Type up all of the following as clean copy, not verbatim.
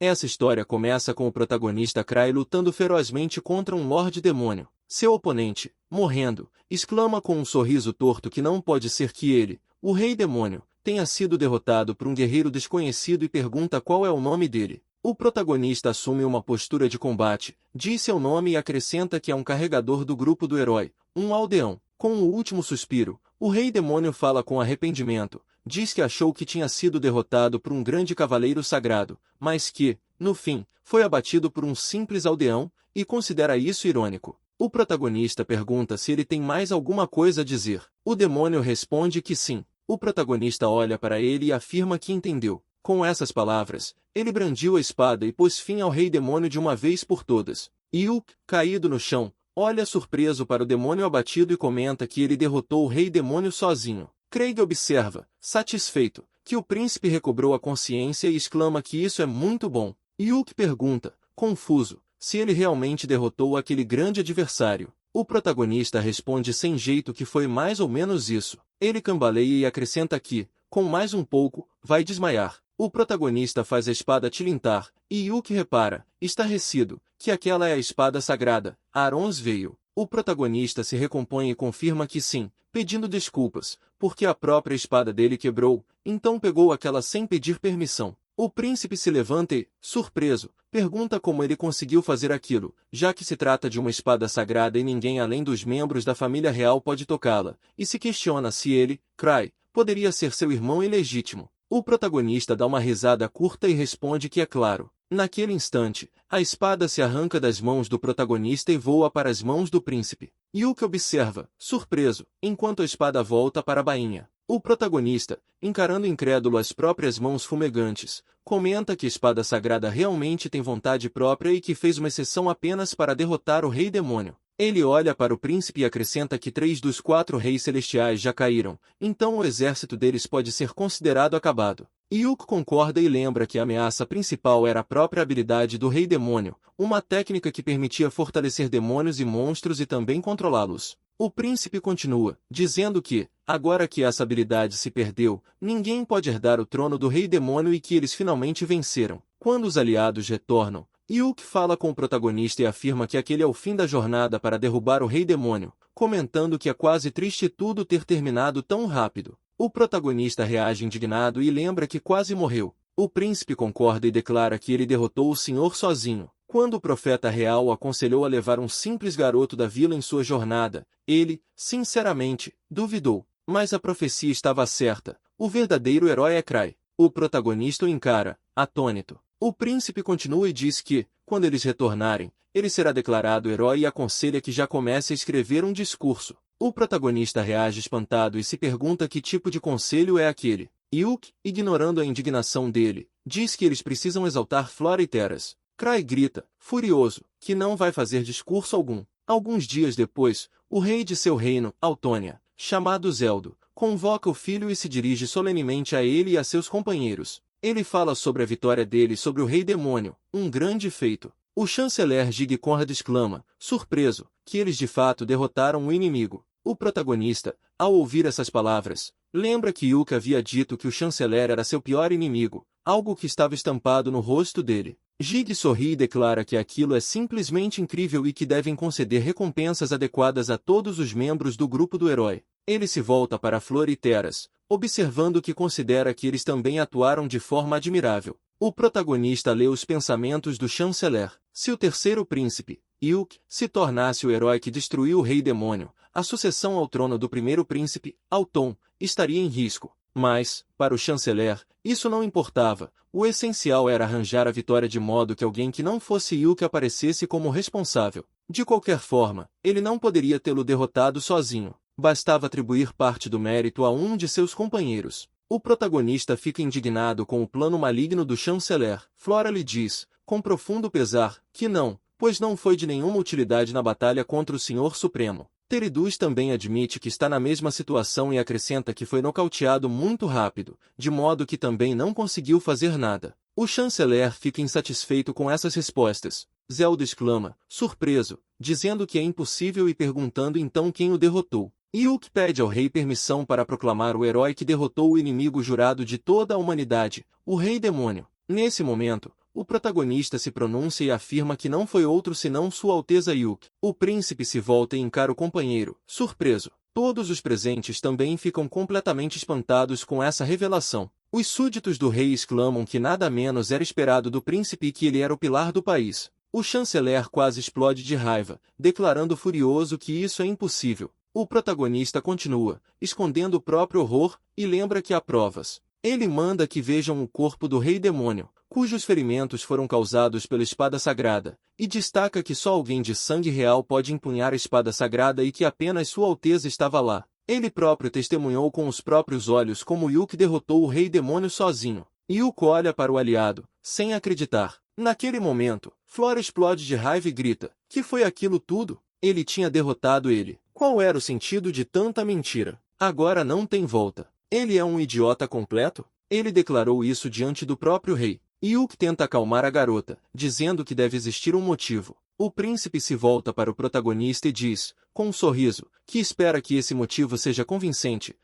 Essa história começa com o protagonista Cry lutando ferozmente contra um Lorde Demônio. Seu oponente, morrendo, exclama com um sorriso torto que não pode ser que ele, o Rei Demônio, tenha sido derrotado por um guerreiro desconhecido e pergunta qual é o nome dele. O protagonista assume uma postura de combate, diz seu nome e acrescenta que é um carregador do grupo do herói, um aldeão. Com o último suspiro, o Rei Demônio fala com arrependimento, diz que achou que tinha sido derrotado por um grande cavaleiro sagrado, mas que, no fim, foi abatido por um simples aldeão, e considera isso irônico. O protagonista pergunta se ele tem mais alguma coisa a dizer. O demônio responde que sim. O protagonista olha para ele e afirma que entendeu. Com essas palavras, ele brandiu a espada e pôs fim ao Rei Demônio de uma vez por todas. Yuke, caído no chão, olha surpreso para o demônio abatido e comenta que ele derrotou o Rei Demônio sozinho. Craig observa, satisfeito, que o príncipe recobrou a consciência e exclama que isso é muito bom. Yuke pergunta, confuso, se ele realmente derrotou aquele grande adversário. O protagonista responde sem jeito que foi mais ou menos isso. Ele cambaleia e acrescenta que, com mais um pouco, vai desmaiar. O protagonista faz a espada tilintar, e Yuke repara, estarrecido, que aquela é a espada sagrada, Aron's Veil. O protagonista se recompõe e confirma que sim, pedindo desculpas, porque a própria espada dele quebrou, então pegou aquela sem pedir permissão. O príncipe se levanta e, surpreso, pergunta como ele conseguiu fazer aquilo, já que se trata de uma espada sagrada e ninguém além dos membros da família real pode tocá-la, e se questiona se ele, Cry, poderia ser seu irmão ilegítimo. O protagonista dá uma risada curta e responde que é claro. Naquele instante, a espada se arranca das mãos do protagonista e voa para as mãos do príncipe. Yuke observa, surpreso, enquanto a espada volta para a bainha. O protagonista, encarando incrédulo as próprias mãos fumegantes, comenta que a espada sagrada realmente tem vontade própria e que fez uma exceção apenas para derrotar o Rei Demônio. Ele olha para o príncipe e acrescenta que 3 dos 4 reis celestiais já caíram, então o exército deles pode ser considerado acabado. Yuke concorda e lembra que a ameaça principal era a própria habilidade do Rei Demônio, uma técnica que permitia fortalecer demônios e monstros e também controlá-los. O príncipe continua, dizendo que, agora que essa habilidade se perdeu, ninguém pode herdar o trono do Rei Demônio e que eles finalmente venceram. Quando os aliados retornam, Yuke fala com o protagonista e afirma que aquele é o fim da jornada para derrubar o Rei Demônio, comentando que é quase triste tudo ter terminado tão rápido. O protagonista reage indignado e lembra que quase morreu. O príncipe concorda e declara que ele derrotou o senhor sozinho. Quando o profeta real o aconselhou a levar um simples garoto da vila em sua jornada, ele, sinceramente, duvidou. Mas a profecia estava certa. O verdadeiro herói é Cry. O protagonista o encara, atônito. O príncipe continua e diz que, quando eles retornarem, ele será declarado herói e aconselha que já comece a escrever um discurso. O protagonista reage espantado e se pergunta que tipo de conselho é aquele. Yuke, ignorando a indignação dele, diz que eles precisam exaltar Flora e Teras. Cry grita, furioso, que não vai fazer discurso algum. Alguns dias depois, o rei de seu reino, Altônia, chamado Zeldo, convoca o filho e se dirige solenemente a ele e a seus companheiros. Ele fala sobre a vitória dele sobre o Rei Demônio, um grande feito. O chanceler Jig Conrad exclama, surpreso, que eles de fato derrotaram o inimigo. O protagonista, ao ouvir essas palavras, lembra que Yuke havia dito que o chanceler era seu pior inimigo, algo que estava estampado no rosto dele. Jig sorri e declara que aquilo é simplesmente incrível e que devem conceder recompensas adequadas a todos os membros do grupo do herói. Ele se volta para Flor e Teras, observando que considera que eles também atuaram de forma admirável. O protagonista lê os pensamentos do chanceler. Se o terceiro príncipe, Yuke, se tornasse o herói que destruiu o Rei Demônio, a sucessão ao trono do primeiro príncipe, Alton, estaria em risco. Mas, para o chanceler, isso não importava. O essencial era arranjar a vitória de modo que alguém que não fosse Yuke aparecesse como responsável. De qualquer forma, ele não poderia tê-lo derrotado sozinho. Bastava atribuir parte do mérito a um de seus companheiros. O protagonista fica indignado com o plano maligno do chanceler. Flora lhe diz, com profundo pesar, que não, pois não foi de nenhuma utilidade na batalha contra o Senhor Supremo. Teridus também admite que está na mesma situação e acrescenta que foi nocauteado muito rápido, de modo que também não conseguiu fazer nada. O chanceler fica insatisfeito com essas respostas. Zelda exclama, surpreso, dizendo que é impossível e perguntando então quem o derrotou. Yuke pede ao rei permissão para proclamar o herói que derrotou o inimigo jurado de toda a humanidade, o Rei Demônio. Nesse momento, O protagonista se pronuncia e afirma que não foi outro senão Sua Alteza Yuki. O príncipe se volta e encara o companheiro, surpreso. Todos os presentes também ficam completamente espantados com essa revelação. Os súditos do rei exclamam que nada menos era esperado do príncipe e que ele era o pilar do país. O chanceler quase explode de raiva, declarando furioso que isso é impossível. O protagonista continua, escondendo o próprio horror, e lembra que há provas. Ele manda que vejam o corpo do rei demônio, cujos ferimentos foram causados pela espada sagrada, e destaca que só alguém de sangue real pode empunhar a espada sagrada e que apenas Sua Alteza estava lá. Ele próprio testemunhou com os próprios olhos como Yuki derrotou o rei demônio sozinho. Yuko olha para o aliado, sem acreditar. Naquele momento, Flora explode de raiva e grita: que foi aquilo tudo? Ele tinha derrotado ele. Qual era o sentido de tanta mentira? Agora não tem volta. Ele é um idiota completo? Ele declarou isso diante do próprio rei. Yuki tenta acalmar a garota, dizendo que deve existir um motivo. O príncipe se volta para o protagonista e diz, com um sorriso, que espera que esse motivo seja convincente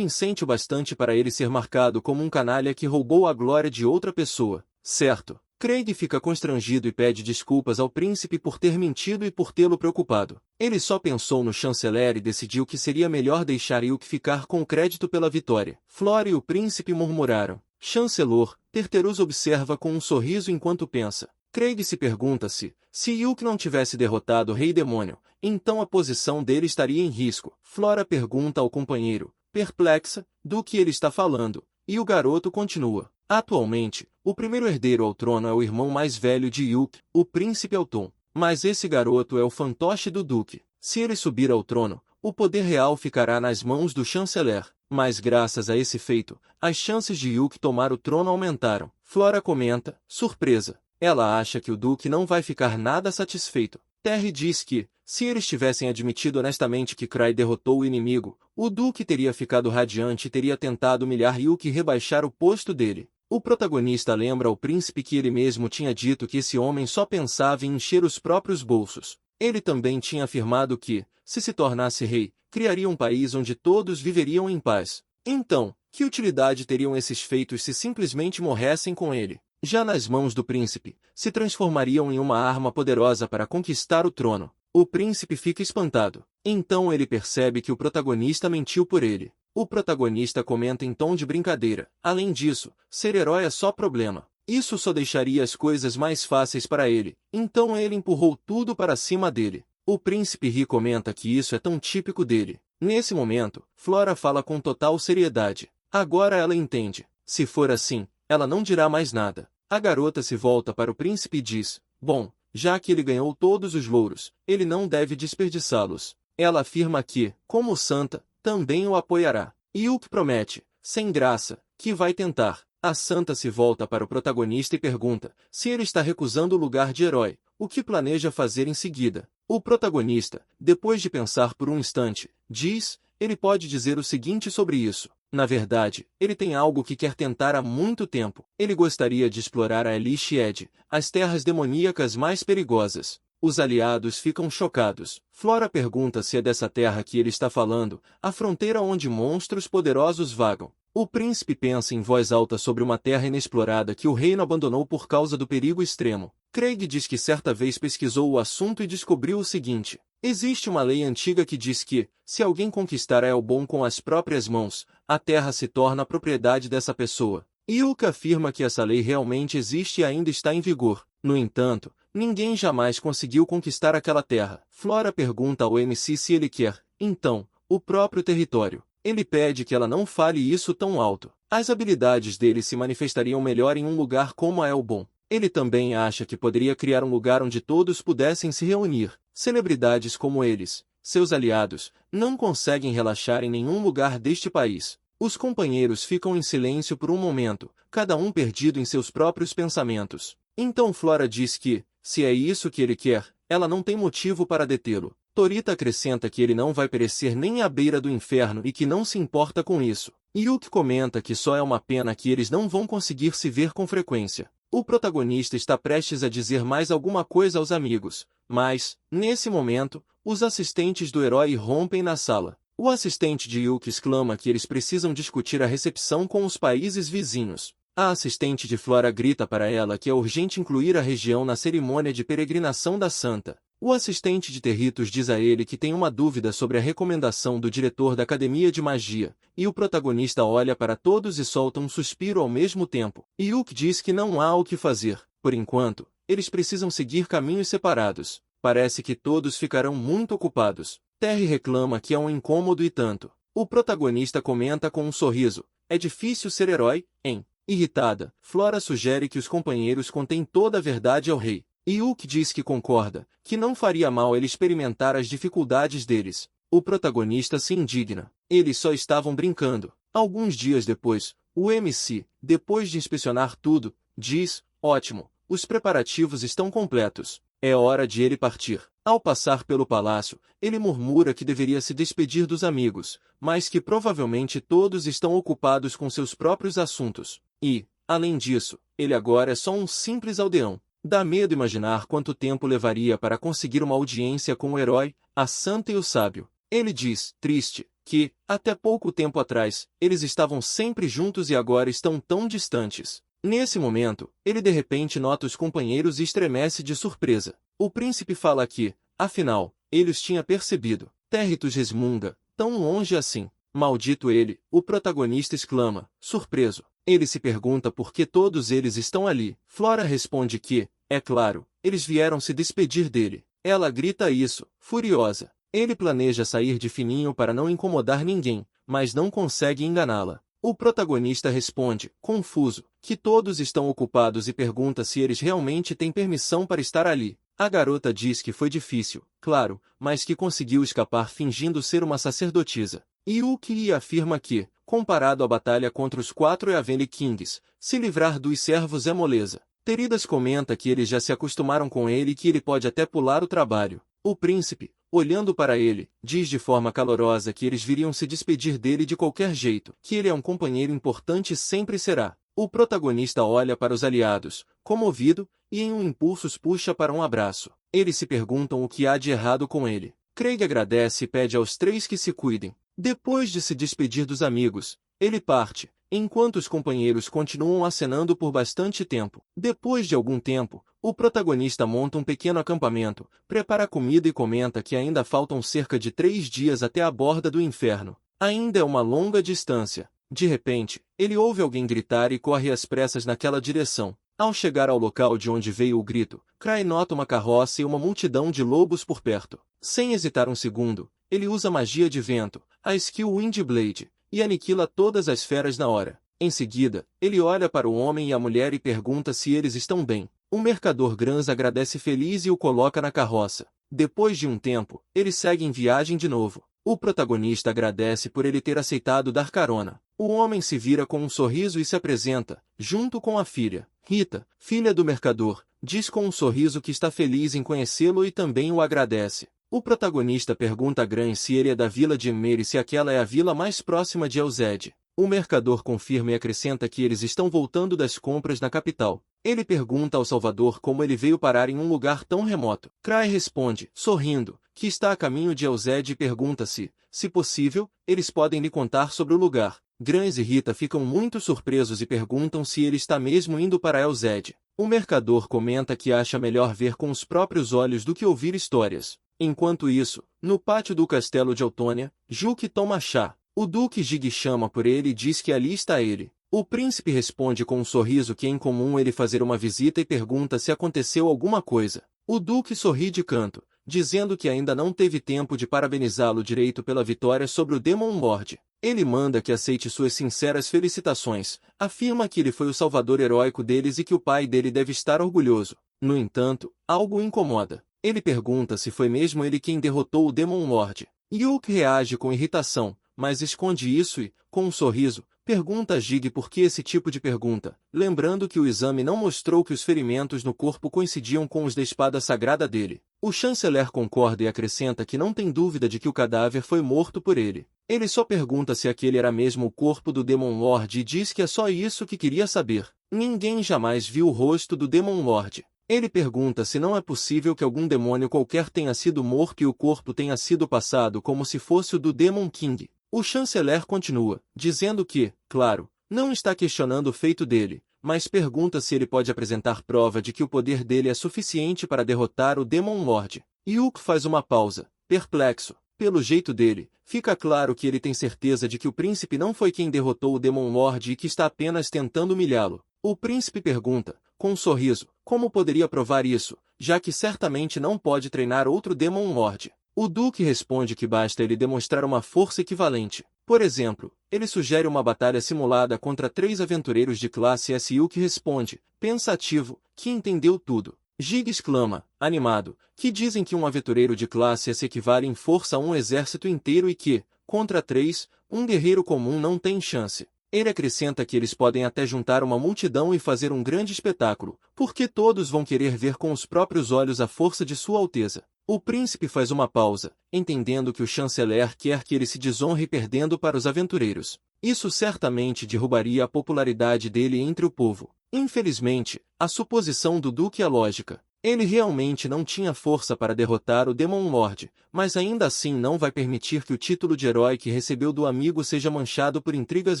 o bastante para ele ser marcado como um canalha que roubou a glória de outra pessoa. Certo. Craig fica constrangido e pede desculpas ao príncipe por ter mentido e por tê-lo preocupado. Ele só pensou no chanceler e decidiu que seria melhor deixar Yuki ficar com o crédito pela vitória. Flora e o príncipe murmuraram. Chancelor, Terterus observa com um sorriso enquanto pensa. Craig se pergunta se Yuki não tivesse derrotado o rei demônio, então a posição dele estaria em risco. Flora pergunta ao companheiro, perplexa, do que ele está falando, e o garoto continua. Atualmente, o primeiro herdeiro ao trono é o irmão mais velho de Yuki, o príncipe Elton. Mas esse garoto é o fantoche do duque. Se ele subir ao trono, o poder real ficará nas mãos do chanceler. Mas graças a esse feito, as chances de Yuki tomar o trono aumentaram. Flora comenta, surpresa. Ela acha que o duque não vai ficar nada satisfeito. Terry diz que, se eles tivessem admitido honestamente que Cry derrotou o inimigo, o duque teria ficado radiante e teria tentado humilhar Yuki e rebaixar o posto dele. O protagonista lembra ao príncipe que ele mesmo tinha dito que esse homem só pensava em encher os próprios bolsos. Ele também tinha afirmado que, se tornasse rei, criaria um país onde todos viveriam em paz. Então, que utilidade teriam esses feitos se simplesmente morressem com ele? Já nas mãos do príncipe, se transformariam em uma arma poderosa para conquistar o trono. O príncipe fica espantado. Então ele percebe que o protagonista mentiu por ele. O protagonista comenta em tom de brincadeira. Além disso, ser herói é só problema. Isso só deixaria as coisas mais fáceis para ele. Então ele empurrou tudo para cima dele. O príncipe ri e comenta que isso é tão típico dele. Nesse momento, Flora fala com total seriedade. Agora ela entende. Se for assim, ela não dirá mais nada. A garota se volta para o príncipe e diz, bom, já que ele ganhou todos os louros, ele não deve desperdiçá-los. Ela afirma que, como santa, também o apoiará. Yuki promete, sem graça, que vai tentar. A santa se volta para o protagonista e pergunta, se ele está recusando o lugar de herói, o que planeja fazer em seguida. O protagonista, depois de pensar por um instante, diz, ele pode dizer o seguinte sobre isso. Na verdade, ele tem algo que quer tentar há muito tempo. Ele gostaria de explorar a Elishhed, as terras demoníacas mais perigosas. Os aliados ficam chocados. Flora pergunta se é dessa terra que ele está falando, a fronteira onde monstros poderosos vagam. O príncipe pensa em voz alta sobre uma terra inexplorada que o reino abandonou por causa do perigo extremo. Craig diz que certa vez pesquisou o assunto e descobriu o seguinte. Existe uma lei antiga que diz que, se alguém conquistar Elbon com as próprias mãos, a terra se torna propriedade dessa pessoa. Yuka afirma que essa lei realmente existe e ainda está em vigor. No entanto, ninguém jamais conseguiu conquistar aquela terra. Flora pergunta ao MC se ele quer, então, o próprio território. Ele pede que ela não fale isso tão alto. As habilidades dele se manifestariam melhor em um lugar como a Elbon. Ele também acha que poderia criar um lugar onde todos pudessem se reunir. Celebridades como eles, seus aliados, não conseguem relaxar em nenhum lugar deste país. Os companheiros ficam em silêncio por um momento, cada um perdido em seus próprios pensamentos. Então Flora diz que, se é isso que ele quer, ela não tem motivo para detê-lo. Torita acrescenta que ele não vai perecer nem à beira do inferno e que não se importa com isso. Yuki comenta que só é uma pena que eles não vão conseguir se ver com frequência. O protagonista está prestes a dizer mais alguma coisa aos amigos, mas, nesse momento, os assistentes do herói rompem na sala. O assistente de Yuki exclama que eles precisam discutir a recepção com os países vizinhos. A assistente de Flora grita para ela que é urgente incluir a região na cerimônia de peregrinação da santa. O assistente de Territos diz a ele que tem uma dúvida sobre a recomendação do diretor da Academia de Magia, e o protagonista olha para todos e solta um suspiro ao mesmo tempo. Yuke diz que não há o que fazer, por enquanto, eles precisam seguir caminhos separados. Parece que todos ficarão muito ocupados. Terry reclama que é um incômodo e tanto. O protagonista comenta com um sorriso, é difícil ser herói, hein? Irritada, Flora sugere que os companheiros contem toda a verdade ao rei. Yuke diz que concorda, que não faria mal ele experimentar as dificuldades deles. O protagonista se indigna. Eles só estavam brincando. Alguns dias depois, o MC, depois de inspecionar tudo, diz, ótimo, os preparativos estão completos. É hora de ele partir. Ao passar pelo palácio, ele murmura que deveria se despedir dos amigos, mas que provavelmente todos estão ocupados com seus próprios assuntos. E, além disso, ele agora é só um simples aldeão. Dá medo imaginar quanto tempo levaria para conseguir uma audiência com o herói, a santa e o sábio. Ele diz, triste, que, até pouco tempo atrás, eles estavam sempre juntos e agora estão tão distantes. Nesse momento, ele de repente nota os companheiros e estremece de surpresa. O príncipe fala que, afinal, ele os tinha percebido. Territos resmunga, tão longe assim. Maldito ele, o protagonista exclama, surpreso. Ele se pergunta por que todos eles estão ali. Flora responde que, é claro, eles vieram se despedir dele. Ela grita isso, furiosa. Ele planeja sair de fininho para não incomodar ninguém, mas não consegue enganá-la. O protagonista responde, confuso, que todos estão ocupados e pergunta se eles realmente têm permissão para estar ali. A garota diz que foi difícil, claro, mas que conseguiu escapar fingindo ser uma sacerdotisa. Yuki afirma que, comparado à batalha contra os 4 Eaveni Kings, se livrar dos servos é moleza. Teridas comenta que eles já se acostumaram com ele e que ele pode até pular o trabalho. O príncipe, olhando para ele, diz de forma calorosa que eles viriam se despedir dele de qualquer jeito, que ele é um companheiro importante e sempre será. O protagonista olha para os aliados, comovido, e em um impulso os puxa para um abraço. Eles se perguntam o que há de errado com ele. Craig agradece e pede aos 3 que se cuidem. Depois de se despedir dos amigos, ele parte, enquanto os companheiros continuam acenando por bastante tempo. Depois de algum tempo, o protagonista monta um pequeno acampamento, prepara comida e comenta que ainda faltam cerca de 3 dias até a borda do inferno. Ainda é uma longa distância. De repente, ele ouve alguém gritar e corre às pressas naquela direção. Ao chegar ao local de onde veio o grito, Cray nota uma carroça e uma multidão de lobos por perto. Sem hesitar um segundo, ele usa magia de vento, a skill Windblade, e aniquila todas as feras na hora. Em seguida, ele olha para o homem e a mulher e pergunta se eles estão bem. O mercador Grans agradece feliz e o coloca na carroça. Depois de um tempo, eles seguem viagem de novo. O protagonista agradece por ele ter aceitado dar carona. O homem se vira com um sorriso e se apresenta, junto com a filha. Rita, filha do mercador, diz com um sorriso que está feliz em conhecê-lo e também o agradece. O protagonista pergunta a Gran se ele é da vila de Emmer e se aquela é a vila mais próxima de Elzed. O mercador confirma e acrescenta que eles estão voltando das compras na capital. Ele pergunta ao Salvador como ele veio parar em um lugar tão remoto. Cray responde, sorrindo, que está a caminho de Elzed e pergunta se possível, eles podem lhe contar sobre o lugar. Grans e Rita ficam muito surpresos e perguntam se ele está mesmo indo para Elzed. O mercador comenta que acha melhor ver com os próprios olhos do que ouvir histórias. Enquanto isso, no pátio do castelo de Autônia, Juque toma chá. O duque Jig chama por ele e diz que ali está ele. O príncipe responde com um sorriso que é incomum ele fazer uma visita e pergunta se aconteceu alguma coisa. O duque sorri de canto, dizendo que ainda não teve tempo de parabenizá-lo direito pela vitória sobre o Demon Lord. Ele manda que aceite suas sinceras felicitações, afirma que ele foi o salvador heróico deles e que o pai dele deve estar orgulhoso. No entanto, algo o incomoda. Ele pergunta se foi mesmo ele quem derrotou o Demon Lord. Yuke reage com irritação, mas esconde isso e, com um sorriso, pergunta a Jig por que esse tipo de pergunta, lembrando que o exame não mostrou que os ferimentos no corpo coincidiam com os da espada sagrada dele. O chanceler concorda e acrescenta que não tem dúvida de que o cadáver foi morto por ele. Ele só pergunta se aquele era mesmo o corpo do Demon Lord e diz que é só isso que queria saber. Ninguém jamais viu o rosto do Demon Lord. Ele pergunta se não é possível que algum demônio qualquer tenha sido morto e o corpo tenha sido passado como se fosse o do Demon King. O chanceler continua, dizendo que, claro, não está questionando o feito dele, mas pergunta se ele pode apresentar prova de que o poder dele é suficiente para derrotar o Demon Lord. Yuke faz uma pausa, perplexo. Pelo jeito dele, fica claro que ele tem certeza de que o príncipe não foi quem derrotou o Demon Lord e que está apenas tentando humilhá-lo. O príncipe pergunta, com um sorriso, como poderia provar isso, já que certamente não pode treinar outro Demon Lord. O Duque responde que basta ele demonstrar uma força equivalente. Por exemplo, ele sugere uma batalha simulada contra 3 aventureiros de classe S. Yuke responde, pensativo, que entendeu tudo. Jig exclama, animado, que dizem que um aventureiro de classe S equivale em força a um exército inteiro e que, contra 3, um guerreiro comum não tem chance. Ele acrescenta que eles podem até juntar uma multidão e fazer um grande espetáculo, porque todos vão querer ver com os próprios olhos a força de Sua Alteza. O príncipe faz uma pausa, entendendo que o chanceler quer que ele se desonre perdendo para os aventureiros. Isso certamente derrubaria a popularidade dele entre o povo. Infelizmente, a suposição do Duque é lógica. Ele realmente não tinha força para derrotar o Demon Lord, mas ainda assim não vai permitir que o título de herói que recebeu do amigo seja manchado por intrigas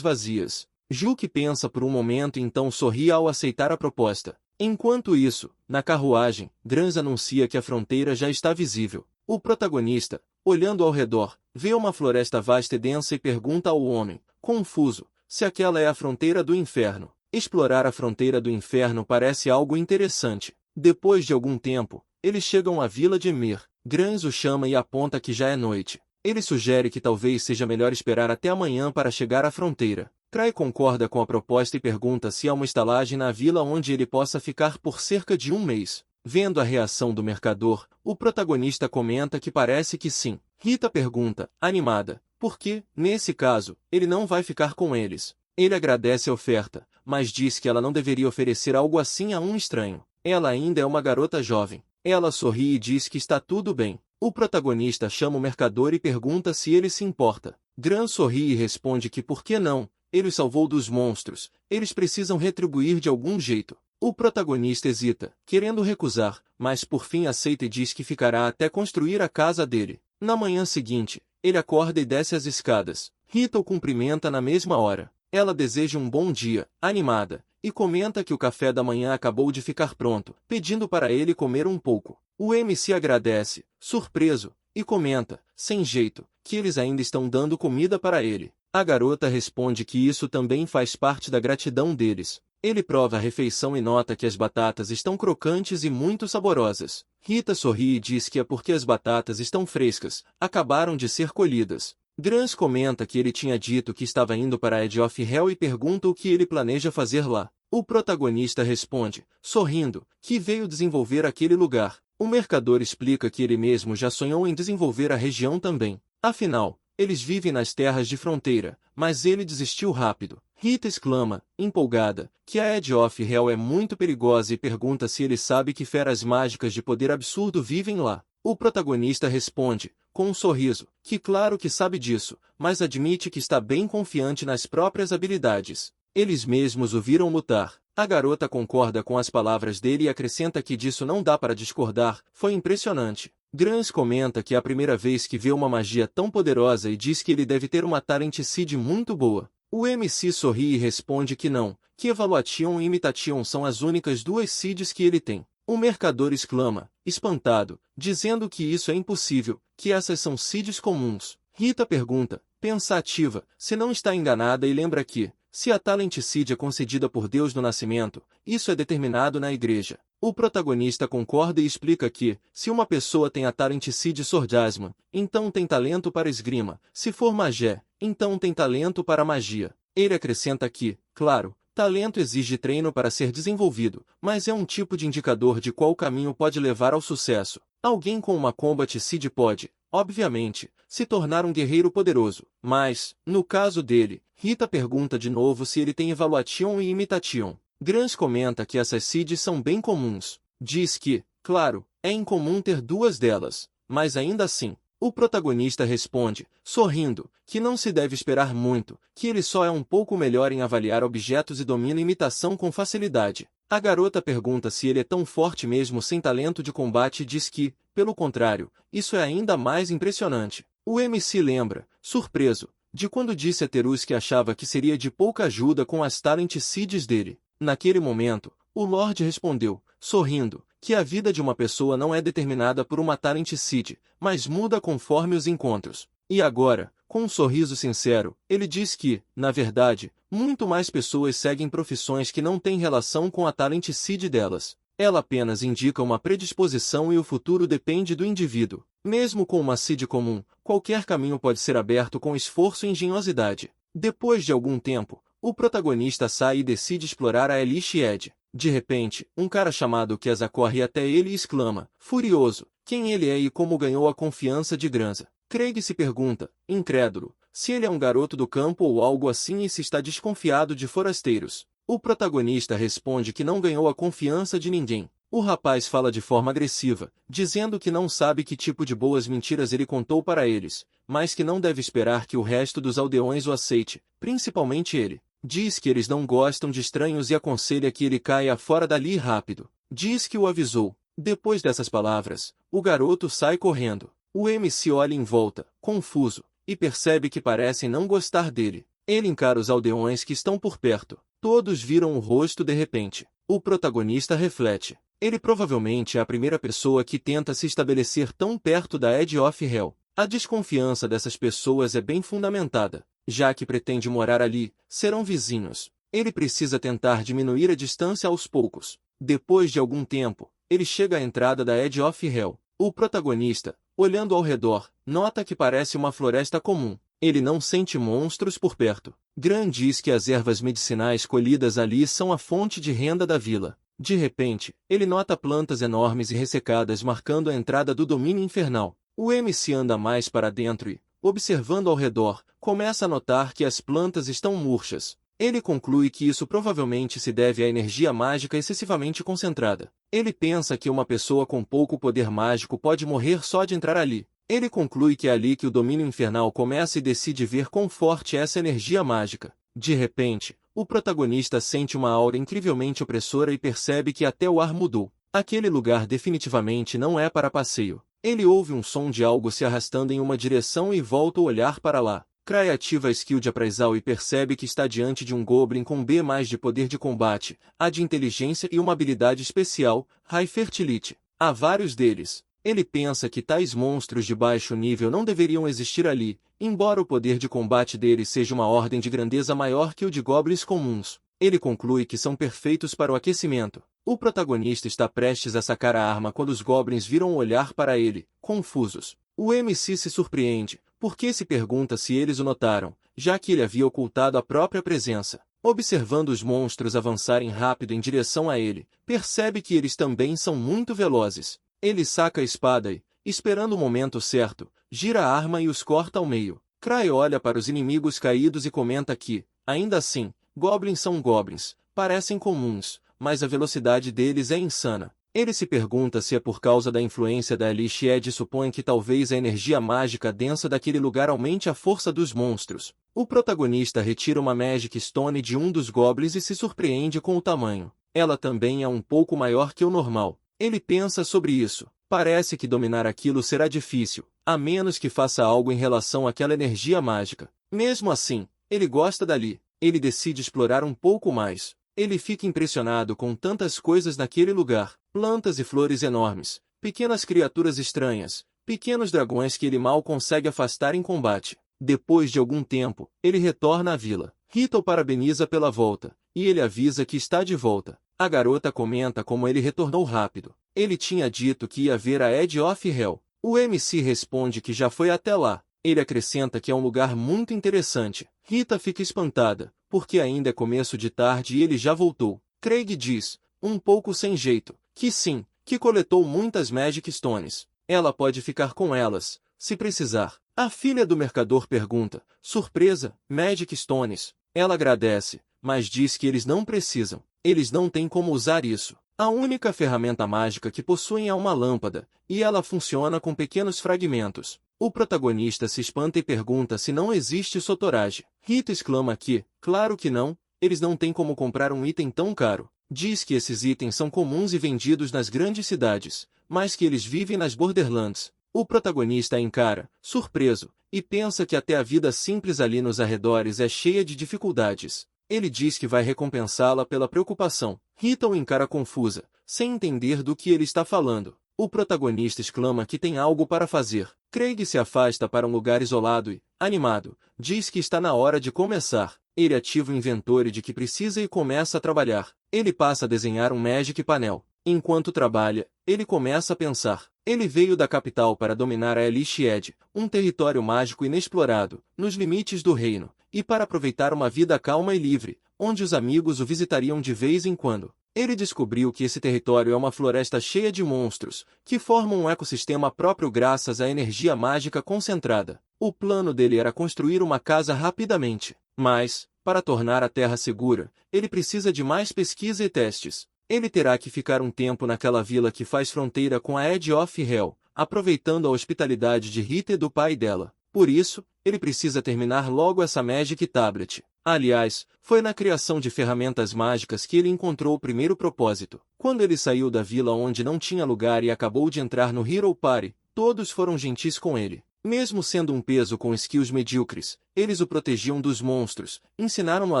vazias. Yuke pensa por um momento e então sorri ao aceitar a proposta. Enquanto isso, na carruagem, Grans anuncia que a fronteira já está visível. O protagonista, olhando ao redor, vê uma floresta vasta e densa e pergunta ao homem, confuso, se aquela é a fronteira do inferno. Explorar a fronteira do inferno parece algo interessante. Depois de algum tempo, eles chegam à vila de Emir. Grans o chama e aponta que já é noite. Ele sugere que talvez seja melhor esperar até amanhã para chegar à fronteira. Cray concorda com a proposta e pergunta se há uma estalagem na vila onde ele possa ficar por cerca de um mês. Vendo a reação do mercador, o protagonista comenta que parece que sim. Rita pergunta, animada, por que, nesse caso, ele não vai ficar com eles. Ele agradece a oferta, mas diz que ela não deveria oferecer algo assim a um estranho. Ela ainda é uma garota jovem. Ela sorri e diz que está tudo bem. O protagonista chama o mercador e pergunta se ele se importa. Gran sorri e responde que por que não? Ele os salvou dos monstros. Eles precisam retribuir de algum jeito. O protagonista hesita, querendo recusar, mas por fim aceita e diz que ficará até construir a casa dele. Na manhã seguinte, ele acorda e desce as escadas. Rita o cumprimenta na mesma hora. Ela deseja um bom dia, animada, e comenta que o café da manhã acabou de ficar pronto, pedindo para ele comer um pouco. O MC agradece, surpreso, e comenta, sem jeito, que eles ainda estão dando comida para ele. A garota responde que isso também faz parte da gratidão deles. Ele prova a refeição e nota que as batatas estão crocantes e muito saborosas. Rita sorri e diz que é porque as batatas estão frescas, acabaram de ser colhidas. Grans comenta que ele tinha dito que estava indo para Edge of Hell e pergunta o que ele planeja fazer lá. O protagonista responde, sorrindo, que veio desenvolver aquele lugar. O mercador explica que ele mesmo já sonhou em desenvolver a região também. Afinal, eles vivem nas terras de fronteira, mas ele desistiu rápido. Rita exclama, empolgada, que a Edge of Hell é muito perigosa e pergunta se ele sabe que feras mágicas de poder absurdo vivem lá. O protagonista responde, com um sorriso, que claro que sabe disso, mas admite que está bem confiante nas próprias habilidades. Eles mesmos o viram lutar. A garota concorda com as palavras dele e acrescenta que disso não dá para discordar, foi impressionante. Grans comenta que é a primeira vez que vê uma magia tão poderosa e diz que ele deve ter uma talent seed muito boa. O MC sorri e responde que não, que Evaluation e Imitation são as únicas 2 seeds que ele tem. O mercador exclama, espantado, dizendo que isso é impossível, que essas são seeds comuns. Rita pergunta, pensativa, se não está enganada e lembra que, se a Talent Seed é concedida por Deus no nascimento, isso é determinado na igreja. O protagonista concorda e explica que, se uma pessoa tem a Talent Seed Sordasma, então tem talento para esgrima, se for magé, então tem talento para magia. Ele acrescenta que, claro, talento exige treino para ser desenvolvido, mas é um tipo de indicador de qual caminho pode levar ao sucesso. Alguém com uma Combat Seed pode, obviamente, se tornar um guerreiro poderoso, mas, no caso dele, Rita pergunta de novo se ele tem Evaluation e Imitation. Grans comenta que essas seeds são bem comuns. Diz que, claro, é incomum ter 2 delas, mas ainda assim, o protagonista responde, sorrindo, que não se deve esperar muito, que ele só é um pouco melhor em avaliar objetos e domina imitação com facilidade. A garota pergunta se ele é tão forte mesmo sem talento de combate e diz que, pelo contrário, isso é ainda mais impressionante. O MC lembra, surpreso, de quando disse a Terus que achava que seria de pouca ajuda com as talent seeds dele. Naquele momento, o Lorde respondeu, sorrindo, que a vida de uma pessoa não é determinada por uma talent seed, mas muda conforme os encontros. E agora, com um sorriso sincero, ele diz que, na verdade, muito mais pessoas seguem profissões que não têm relação com a talent seed delas. Ela apenas indica uma predisposição e o futuro depende do indivíduo. Mesmo com uma seed comum, qualquer caminho pode ser aberto com esforço e engenhosidade. Depois de algum tempo, o protagonista sai e decide explorar a Elite Edge. De repente, um cara chamado Kesa corre até ele e exclama, furioso, quem ele é e como ganhou a confiança de Granza. Craig se pergunta, incrédulo, se ele é um garoto do campo ou algo assim e se está desconfiado de forasteiros. O protagonista responde que não ganhou a confiança de ninguém. O rapaz fala de forma agressiva, dizendo que não sabe que tipo de boas mentiras ele contou para eles, mas que não deve esperar que o resto dos aldeões o aceite, principalmente ele. Diz que eles não gostam de estranhos e aconselha que ele caia fora dali rápido. Diz que o avisou. Depois dessas palavras, o garoto sai correndo. O MC olha em volta, confuso, e percebe que parecem não gostar dele. Ele encara os aldeões que estão por perto. Todos viram o rosto de repente. O protagonista reflete. Ele provavelmente é a primeira pessoa que tenta se estabelecer tão perto da Edge of Hell. A desconfiança dessas pessoas é bem fundamentada. Já que pretende morar ali, serão vizinhos. Ele precisa tentar diminuir a distância aos poucos. Depois de algum tempo, ele chega à entrada da Edge of Hell. O protagonista, olhando ao redor, nota que parece uma floresta comum. Ele não sente monstros por perto. Gran diz que as ervas medicinais colhidas ali são a fonte de renda da vila. De repente, ele nota plantas enormes e ressecadas marcando a entrada do domínio infernal. O MC anda mais para dentro e, observando ao redor, começa a notar que as plantas estão murchas. Ele conclui que isso provavelmente se deve à energia mágica excessivamente concentrada. Ele pensa que uma pessoa com pouco poder mágico pode morrer só de entrar ali. Ele conclui que é ali que o domínio infernal começa e decide ver quão forte é essa energia mágica. De repente, o protagonista sente uma aura incrivelmente opressora e percebe que até o ar mudou. Aquele lugar definitivamente não é para passeio. Ele ouve um som de algo se arrastando em uma direção e volta o olhar para lá. Cry ativa a skill de apraisal e percebe que está diante de um Goblin com B+ de poder de combate, A de inteligência e uma habilidade especial, High Fertility. Há vários deles. Ele pensa que tais monstros de baixo nível não deveriam existir ali, embora o poder de combate deles seja uma ordem de grandeza maior que o de Goblins comuns. Ele conclui que são perfeitos para o aquecimento. O protagonista está prestes a sacar a arma quando os Goblins viram olhar para ele, confusos. O MC se surpreende, porque se pergunta se eles o notaram, já que ele havia ocultado a própria presença. Observando os monstros avançarem rápido em direção a ele, percebe que eles também são muito velozes. Ele saca a espada e, esperando o momento certo, gira a arma e os corta ao meio. Cry olha para os inimigos caídos e comenta que, ainda assim, Goblins são Goblins, parecem comuns, mas a velocidade deles é insana. Ele se pergunta se é por causa da influência da Elite Edge e supõe que talvez a energia mágica densa daquele lugar aumente a força dos monstros. O protagonista retira uma Magic Stone de um dos Goblins e se surpreende com o tamanho. Ela também é um pouco maior que o normal. Ele pensa sobre isso. Parece que dominar aquilo será difícil, a menos que faça algo em relação àquela energia mágica. Mesmo assim, ele gosta dali. Ele decide explorar um pouco mais. Ele fica impressionado com tantas coisas naquele lugar. Plantas e flores enormes, pequenas criaturas estranhas, pequenos dragões que ele mal consegue afastar em combate. Depois de algum tempo, ele retorna à vila. Rita o parabeniza pela volta, e ele avisa que está de volta. A garota comenta como ele retornou rápido. Ele tinha dito que ia ver a Edge of Hell. O MC responde que já foi até lá. Ele acrescenta que é um lugar muito interessante. Rita fica espantada, porque ainda é começo de tarde e ele já voltou. Craig diz, um pouco sem jeito, que sim, que coletou muitas Magic Stones. Ela pode ficar com elas, se precisar. A filha do mercador pergunta, surpresa, Magic Stones. Ela agradece, mas diz que eles não precisam. Eles não têm como usar isso. A única ferramenta mágica que possuem é uma lâmpada, e ela funciona com pequenos fragmentos. O protagonista se espanta e pergunta se não existe sotorage. Rita exclama que, claro que não, eles não têm como comprar um item tão caro. Diz que esses itens são comuns e vendidos nas grandes cidades, mas que eles vivem nas Borderlands. O protagonista a encara, surpreso, e pensa que até a vida simples ali nos arredores é cheia de dificuldades. Ele diz que vai recompensá-la pela preocupação. Rita o encara confusa, sem entender do que ele está falando. O protagonista exclama que tem algo para fazer. Craig se afasta para um lugar isolado e, animado, diz que está na hora de começar. Ele ativa o inventório de que precisa e começa a trabalhar. Ele passa a desenhar um Magic Panel. Enquanto trabalha, ele começa a pensar. Ele veio da capital para dominar a Elishhed, um território mágico inexplorado, nos limites do reino, e para aproveitar uma vida calma e livre, onde os amigos o visitariam de vez em quando. Ele descobriu que esse território é uma floresta cheia de monstros, que formam um ecossistema próprio graças à energia mágica concentrada. O plano dele era construir uma casa rapidamente, mas, para tornar a terra segura, ele precisa de mais pesquisa e testes. Ele terá que ficar um tempo naquela vila que faz fronteira com a Edge of Hell, aproveitando a hospitalidade de Rita e do pai dela. Por isso, ele precisa terminar logo essa Magic Tablet. Aliás, foi na criação de ferramentas mágicas que ele encontrou o primeiro propósito. Quando ele saiu da vila onde não tinha lugar e acabou de entrar no Hero Party, todos foram gentis com ele. Mesmo sendo um peso com skills medíocres, eles o protegiam dos monstros, ensinaram-no a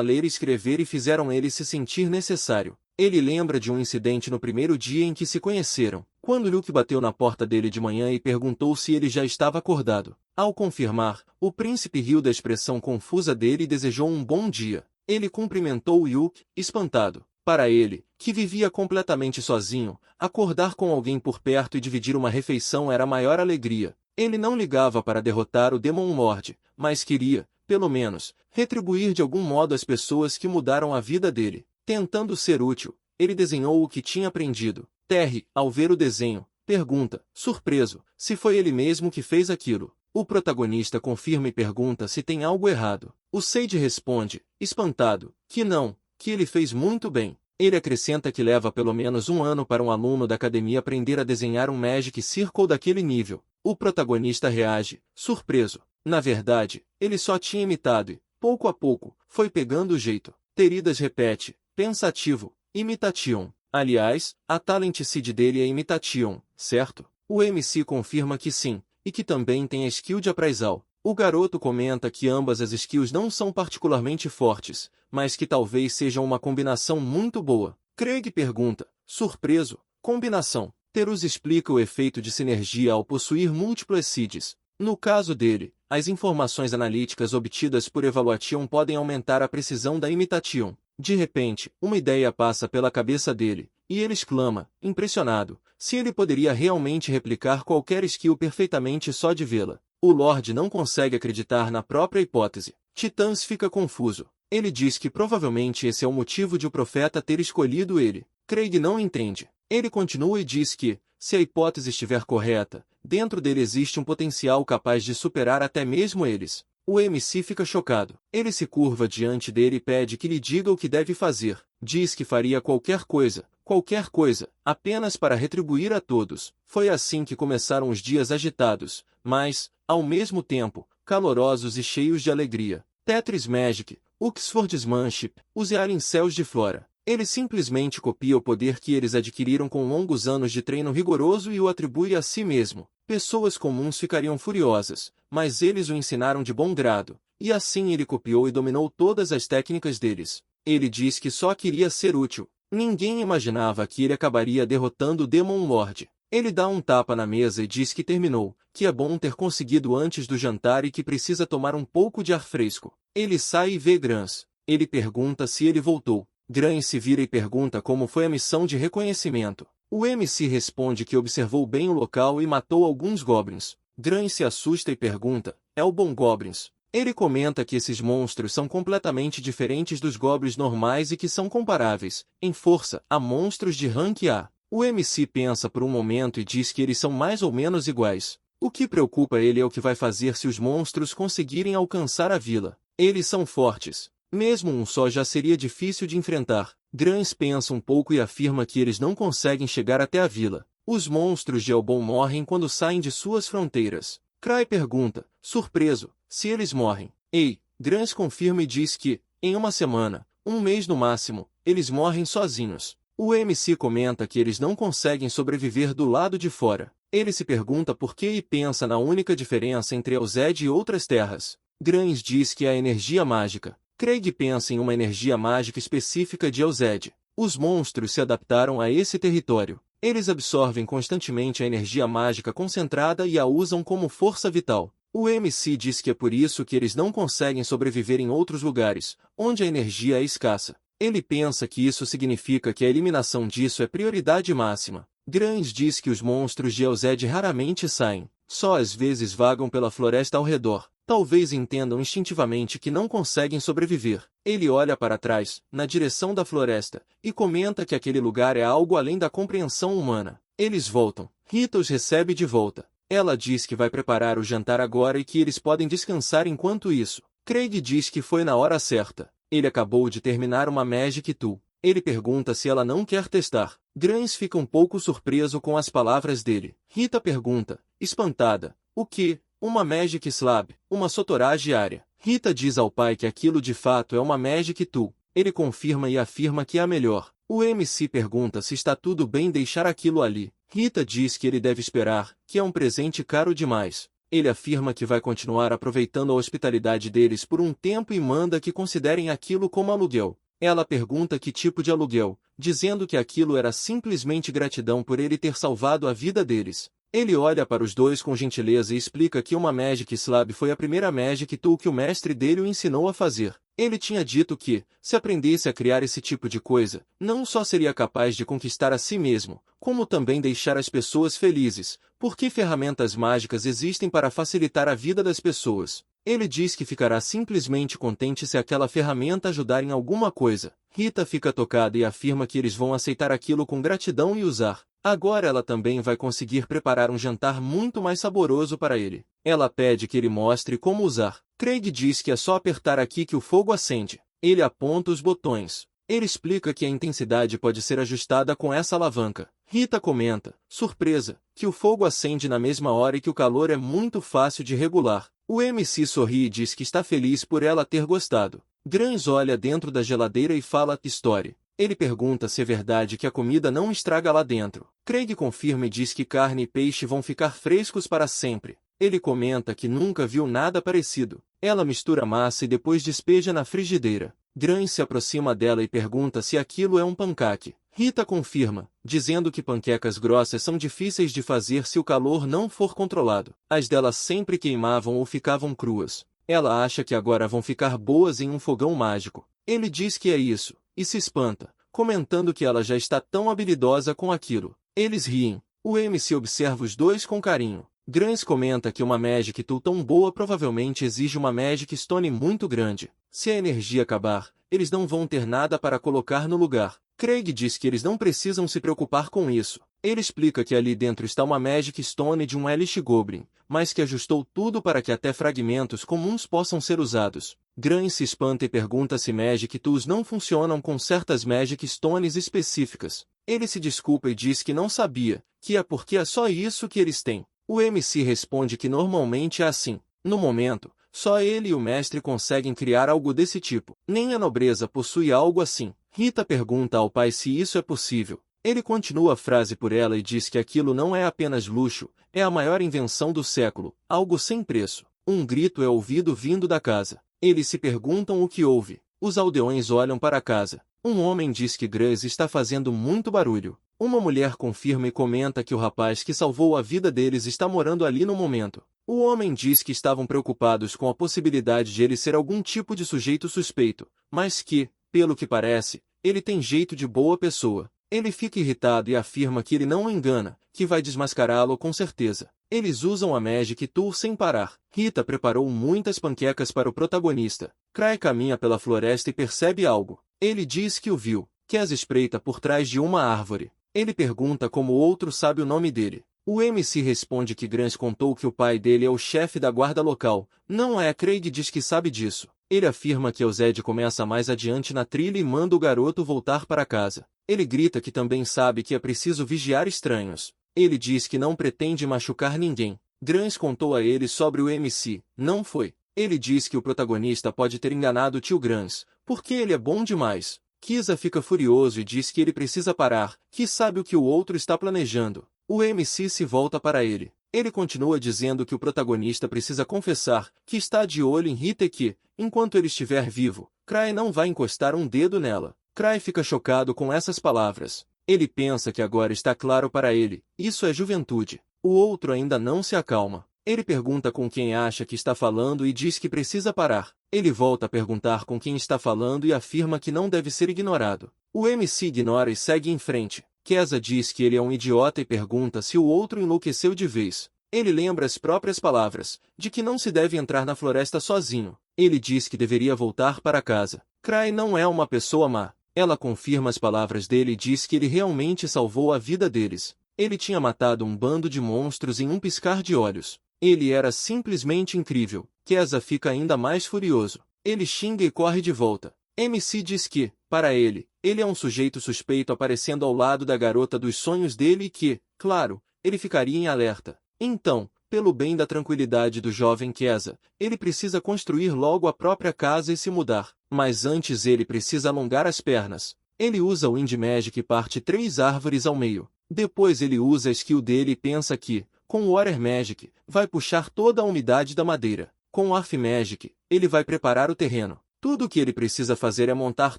ler e escrever e fizeram ele se sentir necessário. Ele lembra de um incidente no primeiro dia em que se conheceram, quando Luke bateu na porta dele de manhã e perguntou se ele já estava acordado. Ao confirmar, o príncipe riu da expressão confusa dele e desejou um bom dia. Ele cumprimentou Luke, espantado. Para ele, que vivia completamente sozinho, acordar com alguém por perto e dividir uma refeição era a maior alegria. Ele não ligava para derrotar o Demon Lord, mas queria, pelo menos, retribuir de algum modo as pessoas que mudaram a vida dele. Tentando ser útil, ele desenhou o que tinha aprendido. Terry, ao ver o desenho, pergunta, surpreso, se foi ele mesmo que fez aquilo. O protagonista confirma e pergunta se tem algo errado. O Sage responde, espantado, que não, que ele fez muito bem. Ele acrescenta que leva pelo menos um ano para um aluno da academia aprender a desenhar um Magic Circle daquele nível. O protagonista reage, surpreso. Na verdade, ele só tinha imitado e, pouco a pouco, foi pegando o jeito. Teridas repete, pensativo, imitation. Aliás, a talent seed dele é imitation, certo? O MC confirma que sim, e que também tem a skill de appraisal. O garoto comenta que ambas as skills não são particularmente fortes, mas que talvez sejam uma combinação muito boa. Craig pergunta, surpreso, combinação. Terus explica o efeito de sinergia ao possuir múltiplas seeds. No caso dele, as informações analíticas obtidas por Evaluation podem aumentar a precisão da imitation. De repente, uma ideia passa pela cabeça dele, e ele exclama, impressionado, se ele poderia realmente replicar qualquer skill perfeitamente só de vê-la. O Lorde não consegue acreditar na própria hipótese. Titãs fica confuso. Ele diz que provavelmente esse é o motivo de o profeta ter escolhido ele. Craig não entende. Ele continua e diz que, se a hipótese estiver correta, dentro dele existe um potencial capaz de superar até mesmo eles. O MC fica chocado. Ele se curva diante dele e pede que lhe diga o que deve fazer. Diz que faria qualquer coisa, apenas para retribuir a todos. Foi assim que começaram os dias agitados, mas, ao mesmo tempo, calorosos e cheios de alegria. Tetris Magic, Oxfordsmanship, os Alien Cells de Flora. Ele simplesmente copia o poder que eles adquiriram com longos anos de treino rigoroso e o atribui a si mesmo. Pessoas comuns ficariam furiosas, mas eles o ensinaram de bom grado, e assim ele copiou e dominou todas as técnicas deles. Ele diz que só queria ser útil. Ninguém imaginava que ele acabaria derrotando o Demon Lord. Ele dá um tapa na mesa e diz que terminou, que é bom ter conseguido antes do jantar e que precisa tomar um pouco de ar fresco. Ele sai e vê Grans. Ele pergunta se ele voltou. Grans se vira e pergunta como foi a missão de reconhecimento. O MC responde que observou bem o local e matou alguns goblins. Grans se assusta e pergunta, é o bom goblins? Ele comenta que esses monstros são completamente diferentes dos goblins normais e que são comparáveis, em força, a monstros de rank A. O MC pensa por um momento e diz que eles são mais ou menos iguais. O que preocupa ele é o que vai fazer se os monstros conseguirem alcançar a vila. Eles são fortes. Mesmo um só já seria difícil de enfrentar. Grans pensa um pouco e afirma que eles não conseguem chegar até a vila. Os monstros de Elbon morrem quando saem de suas fronteiras. Cry pergunta, surpreso, se eles morrem. Ei, Grans confirma e diz que, em uma semana, um mês no máximo, eles morrem sozinhos. O MC comenta que eles não conseguem sobreviver do lado de fora. Ele se pergunta por que e pensa na única diferença entre Elzed e outras terras. Grans diz que é a energia mágica. Craig pensa em uma energia mágica específica de Elzed. Os monstros se adaptaram a esse território. Eles absorvem constantemente a energia mágica concentrada e a usam como força vital. O MC diz que é por isso que eles não conseguem sobreviver em outros lugares, onde a energia é escassa. Ele pensa que isso significa que a eliminação disso é prioridade máxima. Grans diz que os monstros de Elzed raramente saem, só às vezes vagam pela floresta ao redor. Talvez entendam instintivamente que não conseguem sobreviver. Ele olha para trás, na direção da floresta, e comenta que aquele lugar é algo além da compreensão humana. Eles voltam. Rita os recebe de volta. Ela diz que vai preparar o jantar agora e que eles podem descansar enquanto isso. Craig diz que foi na hora certa. Ele acabou de terminar uma Magic Tool. Ele pergunta se ela não quer testar. Grans fica um pouco surpreso com as palavras dele. Rita pergunta, espantada, o que? Uma Magic Slab, uma Sotorá diária. Rita diz ao pai que aquilo de fato é uma Magic Tool. Ele confirma e afirma que é a melhor. O MC pergunta se está tudo bem deixar aquilo ali. Rita diz que ele deve esperar, que é um presente caro demais. Ele afirma que vai continuar aproveitando a hospitalidade deles por um tempo e manda que considerem aquilo como aluguel. Ela pergunta que tipo de aluguel, dizendo que aquilo era simplesmente gratidão por ele ter salvado a vida deles. Ele olha para os dois com gentileza e explica que uma Magic Slab foi a primeira Magic Tool que o mestre dele o ensinou a fazer. Ele tinha dito que, se aprendesse a criar esse tipo de coisa, não só seria capaz de conquistar a si mesmo, como também deixar as pessoas felizes, porque ferramentas mágicas existem para facilitar a vida das pessoas. Ele diz que ficará simplesmente contente se aquela ferramenta ajudar em alguma coisa. Rita fica tocada e afirma que eles vão aceitar aquilo com gratidão e usar. Agora ela também vai conseguir preparar um jantar muito mais saboroso para ele. Ela pede que ele mostre como usar. Craig diz que é só apertar aqui que o fogo acende. Ele aponta os botões. Ele explica que a intensidade pode ser ajustada com essa alavanca. Rita comenta, surpresa, que o fogo acende na mesma hora e que o calor é muito fácil de regular. O MC sorri e diz que está feliz por ela ter gostado. Grans olha dentro da geladeira e fala história. Ele pergunta se é verdade que a comida não estraga lá dentro. Craig confirma e diz que carne e peixe vão ficar frescos para sempre. Ele comenta que nunca viu nada parecido. Ela mistura a massa e depois despeja na frigideira. Grans se aproxima dela e pergunta se aquilo é um pancake. Rita confirma, dizendo que panquecas grossas são difíceis de fazer se o calor não for controlado. As delas sempre queimavam ou ficavam cruas. Ela acha que agora vão ficar boas em um fogão mágico. Ele diz que é isso, e se espanta, comentando que ela já está tão habilidosa com aquilo. Eles riem. O MC observa os dois com carinho. Grans comenta que uma Magic Tool tão boa provavelmente exige uma Magic Stone muito grande. Se a energia acabar, eles não vão ter nada para colocar no lugar. Craig diz que eles não precisam se preocupar com isso. Ele explica que ali dentro está uma Magic Stone de um Elish Goblin, mas que ajustou tudo para que até fragmentos comuns possam ser usados. Grans se espanta e pergunta se Magic Tools não funcionam com certas Magic Stones específicas. Ele se desculpa e diz que não sabia, que é porque é só isso que eles têm. O MC responde que normalmente é assim. No momento, só ele e o mestre conseguem criar algo desse tipo. Nem a nobreza possui algo assim. Rita pergunta ao pai se isso é possível. Ele continua a frase por ela e diz que aquilo não é apenas luxo, é a maior invenção do século, algo sem preço. Um grito é ouvido vindo da casa. Eles se perguntam o que houve. Os aldeões olham para a casa. Um homem diz que Grans está fazendo muito barulho. Uma mulher confirma e comenta que o rapaz que salvou a vida deles está morando ali no momento. O homem diz que estavam preocupados com a possibilidade de ele ser algum tipo de sujeito suspeito, mas que, pelo que parece, ele tem jeito de boa pessoa. Ele fica irritado e afirma que ele não o engana, que vai desmascará-lo com certeza. Eles usam a Magic Tool sem parar. Rita preparou muitas panquecas para o protagonista. Craig caminha pela floresta e percebe algo. Ele diz que o viu, que as espreita por trás de uma árvore. Ele pergunta como o outro sabe o nome dele. O MC responde que Grans contou que o pai dele é o chefe da guarda local. Não é. Craig diz que sabe disso. Ele afirma que Elzed começa mais adiante na trilha e manda o garoto voltar para casa. Ele grita que também sabe que é preciso vigiar estranhos. Ele diz que não pretende machucar ninguém. Grans contou a ele sobre o MC. Não foi. Ele diz que o protagonista pode ter enganado o tio Grans, porque ele é bom demais. Kisa fica furioso e diz que ele precisa parar, que sabe o que o outro está planejando. O MC se volta para ele. Ele continua dizendo que o protagonista precisa confessar que está de olho em Rita e que, enquanto ele estiver vivo, Cry não vai encostar um dedo nela. Cry fica chocado com essas palavras. Ele pensa que agora está claro para ele, isso é juventude. O outro ainda não se acalma. Ele pergunta com quem acha que está falando e diz que precisa parar. Ele volta a perguntar com quem está falando e afirma que não deve ser ignorado. O MC ignora e segue em frente. Keza diz que ele é um idiota e pergunta se o outro enlouqueceu de vez. Ele lembra as próprias palavras, de que não se deve entrar na floresta sozinho. Ele diz que deveria voltar para casa. Cry não é uma pessoa má. Ela confirma as palavras dele e diz que ele realmente salvou a vida deles. Ele tinha matado um bando de monstros em um piscar de olhos. Ele era simplesmente incrível. Keza fica ainda mais furioso. Ele xinga e corre de volta. MC diz que, para ele é um sujeito suspeito aparecendo ao lado da garota dos sonhos dele e que, claro, ele ficaria em alerta. Então, pelo bem da tranquilidade do jovem Keza, ele precisa construir logo a própria casa e se mudar. Mas antes ele precisa alongar as pernas. Ele usa o Wind Magic e parte 3 árvores ao meio. Depois ele usa a skill dele e pensa que, com o Water Magic, vai puxar toda a umidade da madeira. Com o Earth Magic, ele vai preparar o terreno. Tudo o que ele precisa fazer é montar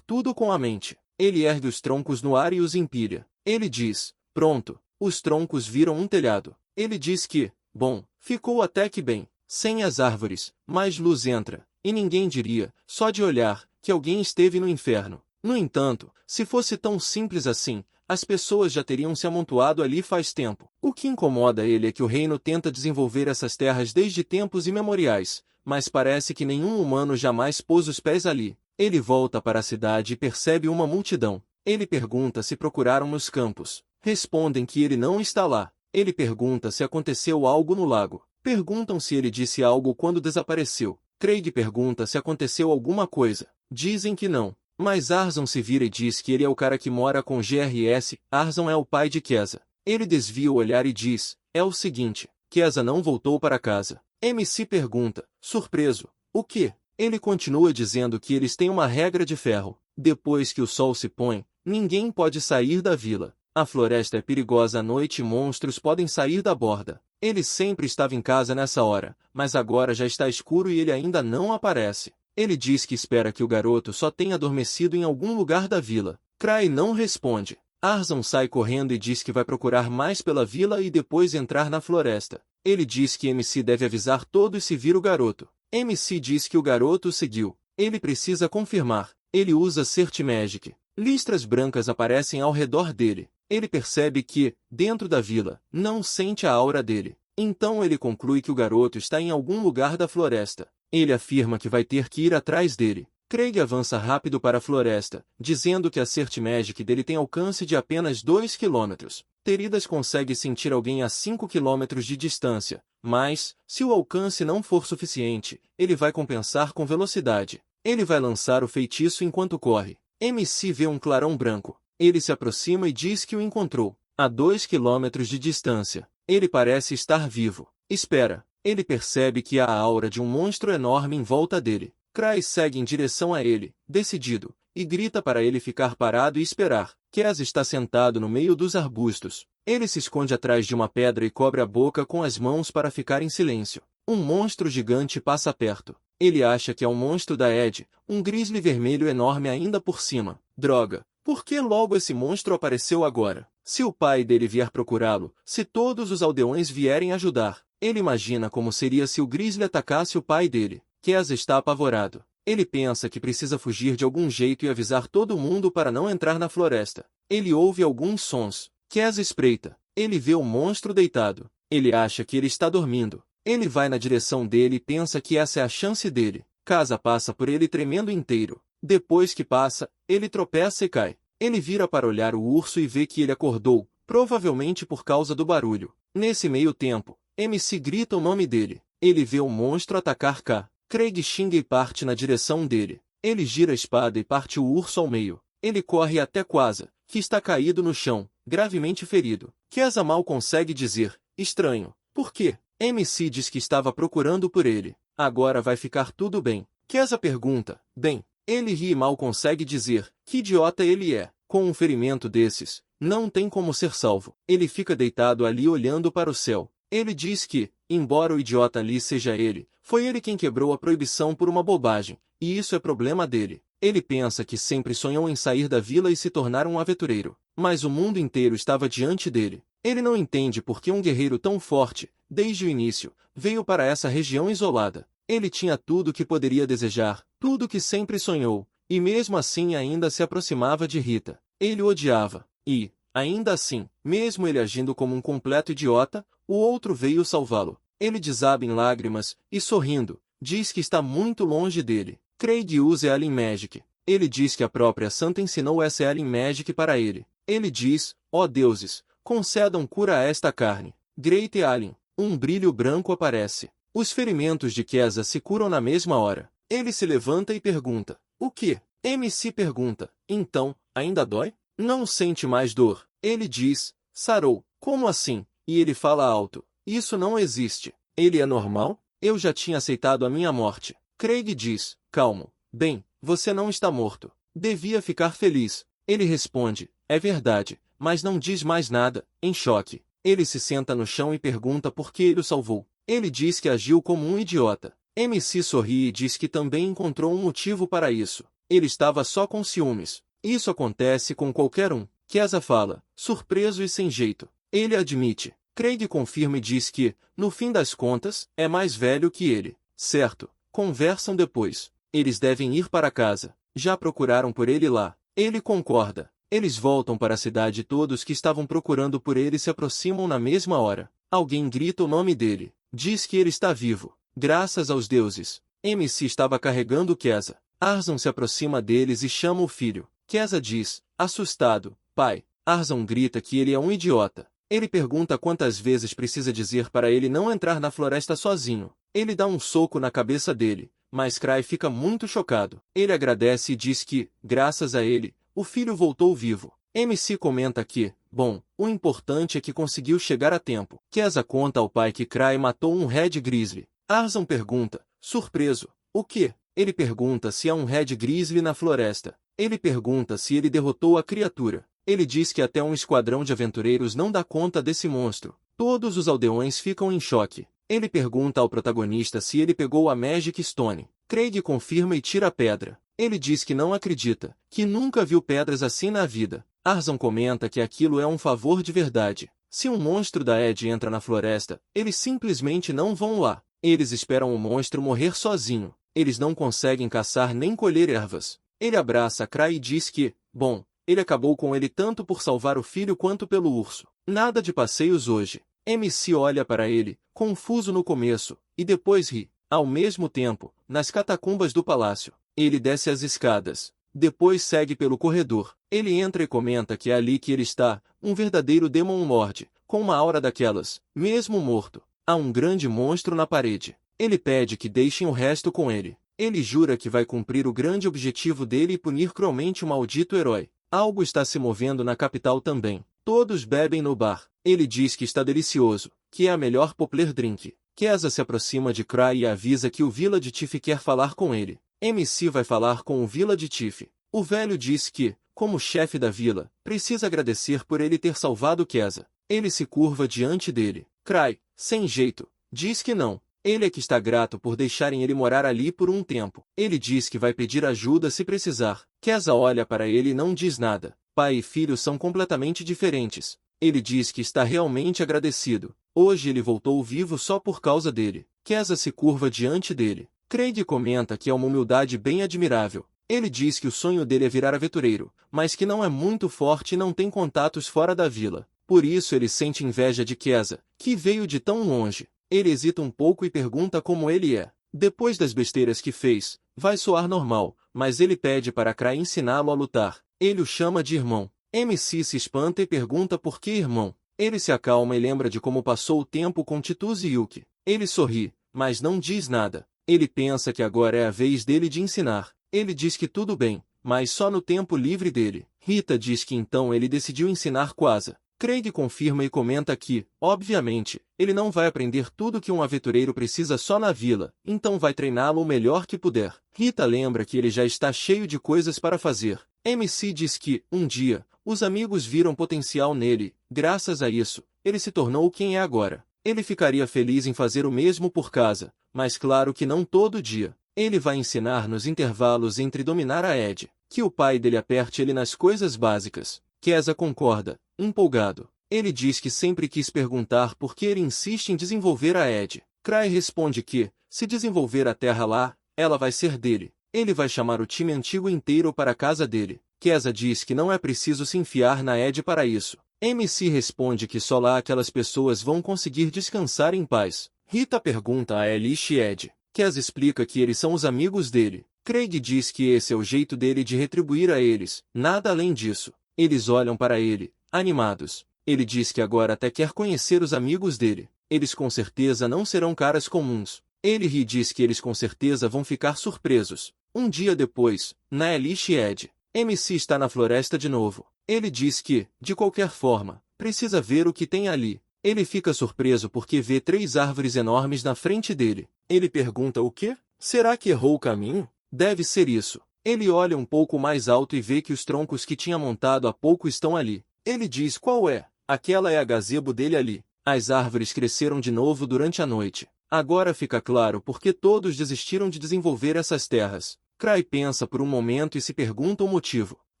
tudo com a mente. Ele ergue os troncos no ar e os empilha. Ele diz, pronto, os troncos viram um telhado. Ele diz que, bom, ficou até que bem. Sem as árvores, mais luz entra. E ninguém diria, só de olhar, que alguém esteve no inferno. No entanto, se fosse tão simples assim, as pessoas já teriam se amontoado ali faz tempo. O que incomoda ele é que o reino tenta desenvolver essas terras desde tempos imemoriais, mas parece que nenhum humano jamais pôs os pés ali. Ele volta para a cidade e percebe uma multidão. Ele pergunta se procuraram nos campos. Respondem que ele não está lá. Ele pergunta se aconteceu algo no lago. Perguntam se ele disse algo quando desapareceu. Craig pergunta se aconteceu alguma coisa. Dizem que não. Mas Arzon se vira e diz que ele é o cara que mora com GRS. Arzon é o pai de Keza. Ele desvia o olhar e diz, é o seguinte, Keza não voltou para casa. MC pergunta, surpreso, o quê? Ele continua dizendo que eles têm uma regra de ferro. Depois que o sol se põe, ninguém pode sair da vila. A floresta é perigosa à noite e monstros podem sair da borda. Ele sempre estava em casa nessa hora, mas agora já está escuro e ele ainda não aparece. Ele diz que espera que o garoto só tenha adormecido em algum lugar da vila. Cry não responde. Arzon sai correndo e diz que vai procurar mais pela vila e depois entrar na floresta. Ele diz que MC deve avisar todos se vir o garoto. MC diz que o garoto o seguiu. Ele precisa confirmar. Ele usa Search Magic. Listras brancas aparecem ao redor dele. Ele percebe que, dentro da vila, não sente a aura dele. Então ele conclui que o garoto está em algum lugar da floresta. Ele afirma que vai ter que ir atrás dele. Craig avança rápido para a floresta, dizendo que a Search Magic dele tem alcance de apenas 2 km. Teridas consegue sentir alguém a 5 km de distância, mas, se o alcance não for suficiente, ele vai compensar com velocidade. Ele vai lançar o feitiço enquanto corre. MC vê um clarão branco. Ele se aproxima e diz que o encontrou. A 2 km de distância. Ele parece estar vivo. Espera. Ele percebe que há a aura de um monstro enorme em volta dele. Cry segue em direção a ele, decidido, e grita para ele ficar parado e esperar. Kez está sentado no meio dos arbustos. Ele se esconde atrás de uma pedra e cobre a boca com as mãos para ficar em silêncio. Um monstro gigante passa perto. Ele acha que é um monstro da Ed, um grizzly vermelho enorme ainda por cima. Droga! Por que logo esse monstro apareceu agora? Se o pai dele vier procurá-lo, se todos os aldeões vierem ajudar, ele imagina como seria se o grizzly atacasse o pai dele. Kez está apavorado. Ele pensa que precisa fugir de algum jeito e avisar todo mundo para não entrar na floresta. Ele ouve alguns sons. Kez espreita. Ele vê o monstro deitado. Ele acha que ele está dormindo. Ele vai na direção dele e pensa que essa é a chance dele. Casa passa por ele tremendo inteiro. Depois que passa, ele tropeça e cai. Ele vira para olhar o urso e vê que ele acordou, provavelmente por causa do barulho. Nesse meio tempo, MC grita o nome dele. Ele vê o monstro atacar K. Craig xinga e parte na direção dele. Ele gira a espada e parte o urso ao meio. Ele corre até Quasa, que está caído no chão, gravemente ferido. Keza mal consegue dizer, estranho, por quê? MC diz que estava procurando por ele. Agora vai ficar tudo bem. Keza pergunta, bem, ele ri e mal consegue dizer, que idiota ele é. Com um ferimento desses, não tem como ser salvo. Ele fica deitado ali olhando para o céu. Ele diz que, embora o idiota ali seja ele, foi ele quem quebrou a proibição por uma bobagem, e isso é problema dele. Ele pensa que sempre sonhou em sair da vila e se tornar um aventureiro, mas o mundo inteiro estava diante dele. Ele não entende por que um guerreiro tão forte, desde o início, veio para essa região isolada. Ele tinha tudo o que poderia desejar, tudo o que sempre sonhou, e mesmo assim ainda se aproximava de Rita. Ele o odiava, e, ainda assim, mesmo ele agindo como um completo idiota, o outro veio salvá-lo. Ele desaba em lágrimas, e sorrindo, diz que está muito longe dele. Craig usa Alien Magic. Ele diz que a própria Santa ensinou essa Alien Magic para ele. Ele diz, ó deuses, concedam cura a esta carne. Great Alien, um brilho branco aparece. Os ferimentos de Kesa se curam na mesma hora. Ele se levanta e pergunta, o quê? MC pergunta, então, ainda dói? Não sente mais dor. Ele diz, sarou, como assim? E ele fala alto, isso não existe. Ele é normal? Eu já tinha aceitado a minha morte. Craig diz, calmo, bem, você não está morto. Devia ficar feliz. Ele responde, é verdade, mas não diz mais nada, em choque. Ele se senta no chão e pergunta por que ele o salvou. Ele diz que agiu como um idiota. MC sorri e diz que também encontrou um motivo para isso. Ele estava só com ciúmes. Isso acontece com qualquer um. Kesa fala, surpreso e sem jeito. Ele admite. Craig confirma e diz que, no fim das contas, é mais velho que ele. Certo. Conversam depois. Eles devem ir para casa. Já procuraram por ele lá. Ele concorda. Eles voltam para a cidade e todos que estavam procurando por ele se aproximam na mesma hora. Alguém grita o nome dele. Diz que ele está vivo. Graças aos deuses. MC estava carregando Kesa. Arzon se aproxima deles e chama o filho. Kesa diz, assustado, pai. Arzon grita que ele é um idiota. Ele pergunta quantas vezes precisa dizer para ele não entrar na floresta sozinho. Ele dá um soco na cabeça dele, mas Cry fica muito chocado. Ele agradece e diz que, graças a ele, o filho voltou vivo. MC comenta que, bom, o importante é que conseguiu chegar a tempo. Kesa conta ao pai que Cry matou um Red Grizzly. Arzon pergunta, surpreso, o quê? Ele pergunta se há um Red Grizzly na floresta. Ele pergunta se ele derrotou a criatura. Ele diz que até um esquadrão de aventureiros não dá conta desse monstro. Todos os aldeões ficam em choque. Ele pergunta ao protagonista se ele pegou a Magic Stone. Craig confirma e tira a pedra. Ele diz que não acredita, que nunca viu pedras assim na vida. Arzon comenta que aquilo é um favor de verdade. Se um monstro da Ed entra na floresta, eles simplesmente não vão lá. Eles esperam o monstro morrer sozinho. Eles não conseguem caçar nem colher ervas. Ele abraça Cry e diz que, bom, ele acabou com ele tanto por salvar o filho quanto pelo urso. Nada de passeios hoje. MC olha para ele, confuso no começo, e depois ri. Ao mesmo tempo, nas catacumbas do palácio, ele desce as escadas. Depois segue pelo corredor. Ele entra e comenta que é ali que ele está, um verdadeiro Demon Lord, com uma aura daquelas, mesmo morto. Há um grande monstro na parede. Ele pede que deixem o resto com ele. Ele jura que vai cumprir o grande objetivo dele e punir cruelmente o maldito herói. Algo está se movendo na capital também. Todos bebem no bar. Ele diz que está delicioso, que é a melhor Poplar Drink. Kesa se aproxima de Cry e avisa que o Village Chief quer falar com ele. MC vai falar com o Village Chief. O velho diz que, como chefe da vila, precisa agradecer por ele ter salvado Kesa. Ele se curva diante dele. Cry, sem jeito, diz que não. Ele é que está grato por deixarem ele morar ali por um tempo. Ele diz que vai pedir ajuda se precisar. Kesa olha para ele e não diz nada. Pai e filho são completamente diferentes. Ele diz que está realmente agradecido. Hoje ele voltou vivo só por causa dele. Kesa se curva diante dele. Craig comenta que é uma humildade bem admirável. Ele diz que o sonho dele é virar aventureiro, mas que não é muito forte e não tem contatos fora da vila. Por isso ele sente inveja de Kesa, que veio de tão longe. Ele hesita um pouco e pergunta como ele é. Depois das besteiras que fez, vai soar normal, mas ele pede para Cry ensiná-lo a lutar. Ele o chama de irmão. MC se espanta e pergunta por que irmão. Ele se acalma e lembra de como passou o tempo com Titus e Yuki. Ele sorri, mas não diz nada. Ele pensa que agora é a vez dele de ensinar. Ele diz que tudo bem, mas só no tempo livre dele. Rita diz que então ele decidiu ensinar Quasar. Craig confirma e comenta que, obviamente, ele não vai aprender tudo que um aventureiro precisa só na vila, então vai treiná-lo o melhor que puder. Rita lembra que ele já está cheio de coisas para fazer. MC diz que, um dia, os amigos viram potencial nele, graças a isso, ele se tornou quem é agora. Ele ficaria feliz em fazer o mesmo por casa, mas claro que não todo dia. Ele vai ensinar nos intervalos entre dominar a Ed, que o pai dele aperte ele nas coisas básicas. Keza concorda, empolgado. Ele diz que sempre quis perguntar por que ele insiste em desenvolver a Ed. Cry responde que, se desenvolver a terra lá, ela vai ser dele. Ele vai chamar o time antigo inteiro para a casa dele. Keza diz que não é preciso se enfiar na Ed para isso. MC responde que só lá aquelas pessoas vão conseguir descansar em paz. Rita pergunta a Elish e Ed. Keza explica que eles são os amigos dele. Craig diz que esse é o jeito dele de retribuir a eles, nada além disso. Eles olham para ele, animados. Ele diz que agora até quer conhecer os amigos dele. Eles com certeza não serão caras comuns. Ele ri e diz que eles com certeza vão ficar surpresos. Um dia depois, na Elish e Ed, MC está na floresta de novo. Ele diz que, de qualquer forma, precisa ver o que tem ali. Ele fica surpreso porque vê 3 árvores enormes na frente dele. Ele pergunta o quê? Será que errou o caminho? Deve ser isso. Ele olha um pouco mais alto e vê que os troncos que tinha montado há pouco estão ali. Ele diz qual é. Aquela é a gazebo dele ali. As árvores cresceram de novo durante a noite. Agora fica claro por que todos desistiram de desenvolver essas terras. Cry pensa por um momento e se pergunta o motivo.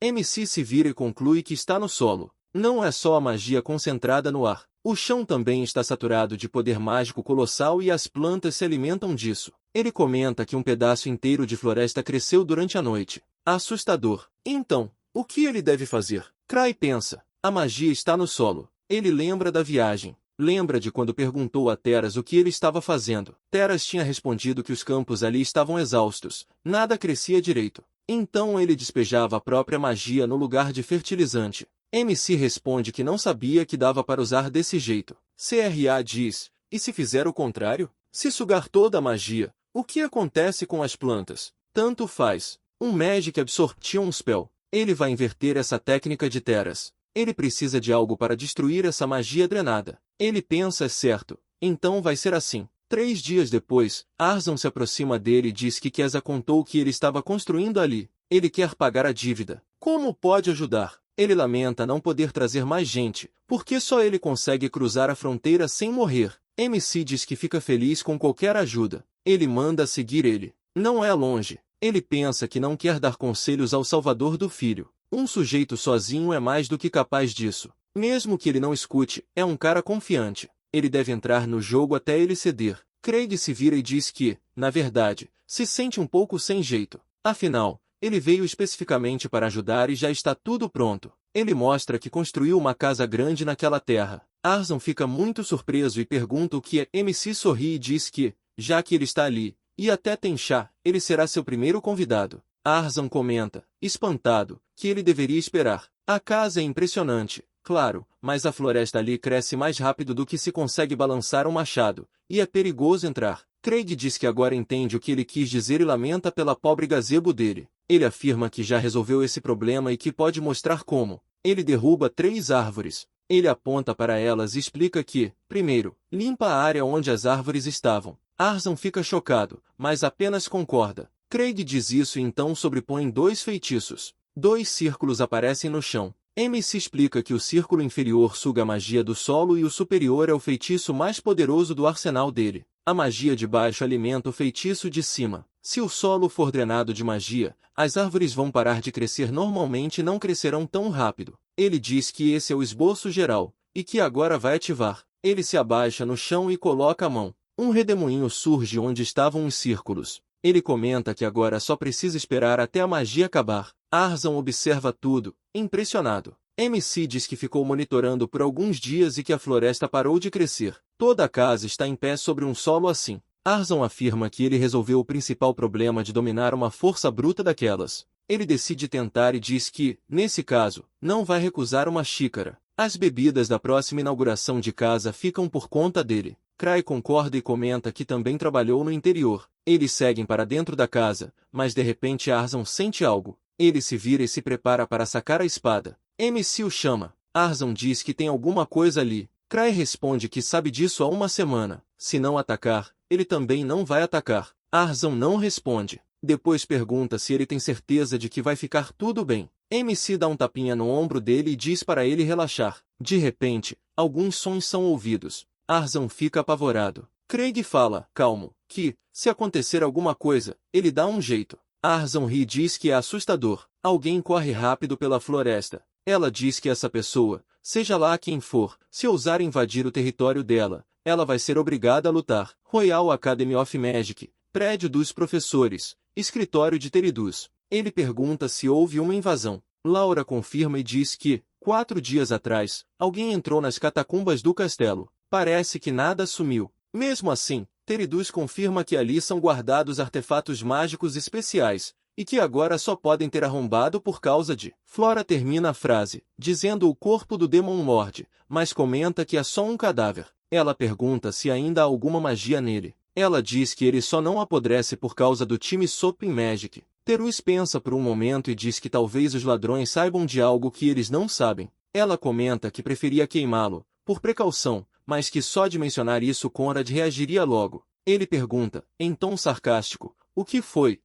MC se vira e conclui que está no solo. Não é só a magia concentrada no ar. O chão também está saturado de poder mágico colossal e as plantas se alimentam disso. Ele comenta que um pedaço inteiro de floresta cresceu durante a noite. Assustador. Então, o que ele deve fazer? Cry pensa. A magia está no solo. Ele lembra da viagem. Lembra de quando perguntou a Teras o que ele estava fazendo. Teras tinha respondido que os campos ali estavam exaustos. Nada crescia direito. Então ele despejava a própria magia no lugar de fertilizante. MC responde que não sabia que dava para usar desse jeito. CRA diz, e se fizer o contrário? Se sugar toda a magia, o que acontece com as plantas? Tanto faz. Um Magic Absorption Spell. Ele vai inverter essa técnica de Teras. Ele precisa de algo para destruir essa magia drenada. Ele pensa certo. Então vai ser assim. 3 dias depois, Arzon se aproxima dele e diz que Keza contou o que ele estava construindo ali. Ele quer pagar a dívida. Como pode ajudar? Ele lamenta não poder trazer mais gente, porque só ele consegue cruzar a fronteira sem morrer. MC diz que fica feliz com qualquer ajuda. Ele manda seguir ele. Não é longe. Ele pensa que não quer dar conselhos ao salvador do filho. Um sujeito sozinho é mais do que capaz disso. Mesmo que ele não escute, é um cara confiante. Ele deve entrar no jogo até ele ceder. Craig se vira e diz que, na verdade, se sente um pouco sem jeito. Afinal, ele veio especificamente para ajudar e já está tudo pronto. Ele mostra que construiu uma casa grande naquela terra. Arzon fica muito surpreso e pergunta o que é. MC sorri e diz que, já que ele está ali, e até tem chá, ele será seu primeiro convidado. Arzon comenta, espantado, que ele deveria esperar. A casa é impressionante, claro, mas a floresta ali cresce mais rápido do que se consegue balançar um machado, e é perigoso entrar. Craig diz que agora entende o que ele quis dizer e lamenta pela pobre gazebo dele. Ele afirma que já resolveu esse problema e que pode mostrar como. Ele derruba 3 árvores. Ele aponta para elas e explica que, primeiro, limpa a área onde as árvores estavam. Arzon fica chocado, mas apenas concorda. Craig diz isso e então sobrepõe 2 feitiços. 2 círculos aparecem no chão. MC explica que o círculo inferior suga a magia do solo e o superior é o feitiço mais poderoso do arsenal dele. A magia de baixo alimenta o feitiço de cima. Se o solo for drenado de magia, as árvores vão parar de crescer normalmente e não crescerão tão rápido. Ele diz que esse é o esboço geral, e que agora vai ativar. Ele se abaixa no chão e coloca a mão. Um redemoinho surge onde estavam os círculos. Ele comenta que agora só precisa esperar até a magia acabar. Arzon observa tudo, impressionado. MC diz que ficou monitorando por alguns dias e que a floresta parou de crescer. Toda a casa está em pé sobre um solo assim. Arzon afirma que ele resolveu o principal problema de dominar uma força bruta daquelas. Ele decide tentar e diz que, nesse caso, não vai recusar uma xícara. As bebidas da próxima inauguração de casa ficam por conta dele. Cry concorda e comenta que também trabalhou no interior. Eles seguem para dentro da casa, mas de repente Arzon sente algo. Ele se vira e se prepara para sacar a espada. MC o chama. Arzon diz que tem alguma coisa ali. Cry responde que sabe disso há uma semana. Se não atacar, ele também não vai atacar. Arzon não responde. Depois pergunta se ele tem certeza de que vai ficar tudo bem. MC dá um tapinha no ombro dele e diz para ele relaxar. De repente, alguns sons são ouvidos. Arzan fica apavorado. Craig fala, calmo, que, se acontecer alguma coisa, ele dá um jeito. Arzan ri e diz que é assustador. Alguém corre rápido pela floresta. Ela diz que essa pessoa, seja lá quem for, se ousar invadir o território dela, ela vai ser obrigada a lutar. Royal Academy of Magic, prédio dos professores, escritório de Teridus. Ele pergunta se houve uma invasão. Laura confirma e diz que, 4 dias atrás, alguém entrou nas catacumbas do castelo. Parece que nada sumiu. Mesmo assim, Teridus confirma que ali são guardados artefatos mágicos especiais, e que agora só podem ter arrombado por causa de... Flora termina a frase, dizendo o corpo do Demon Lord, mas comenta que é só um cadáver. Ela pergunta se ainda há alguma magia nele. Ela diz que ele só não apodrece por causa do time Soap Magic. Terus pensa por um momento e diz que talvez os ladrões saibam de algo que eles não sabem. Ela comenta que preferia queimá-lo, por precaução, mas que só de mencionar isso Conrad reagiria logo. Ele pergunta, em tom sarcástico, o que foi,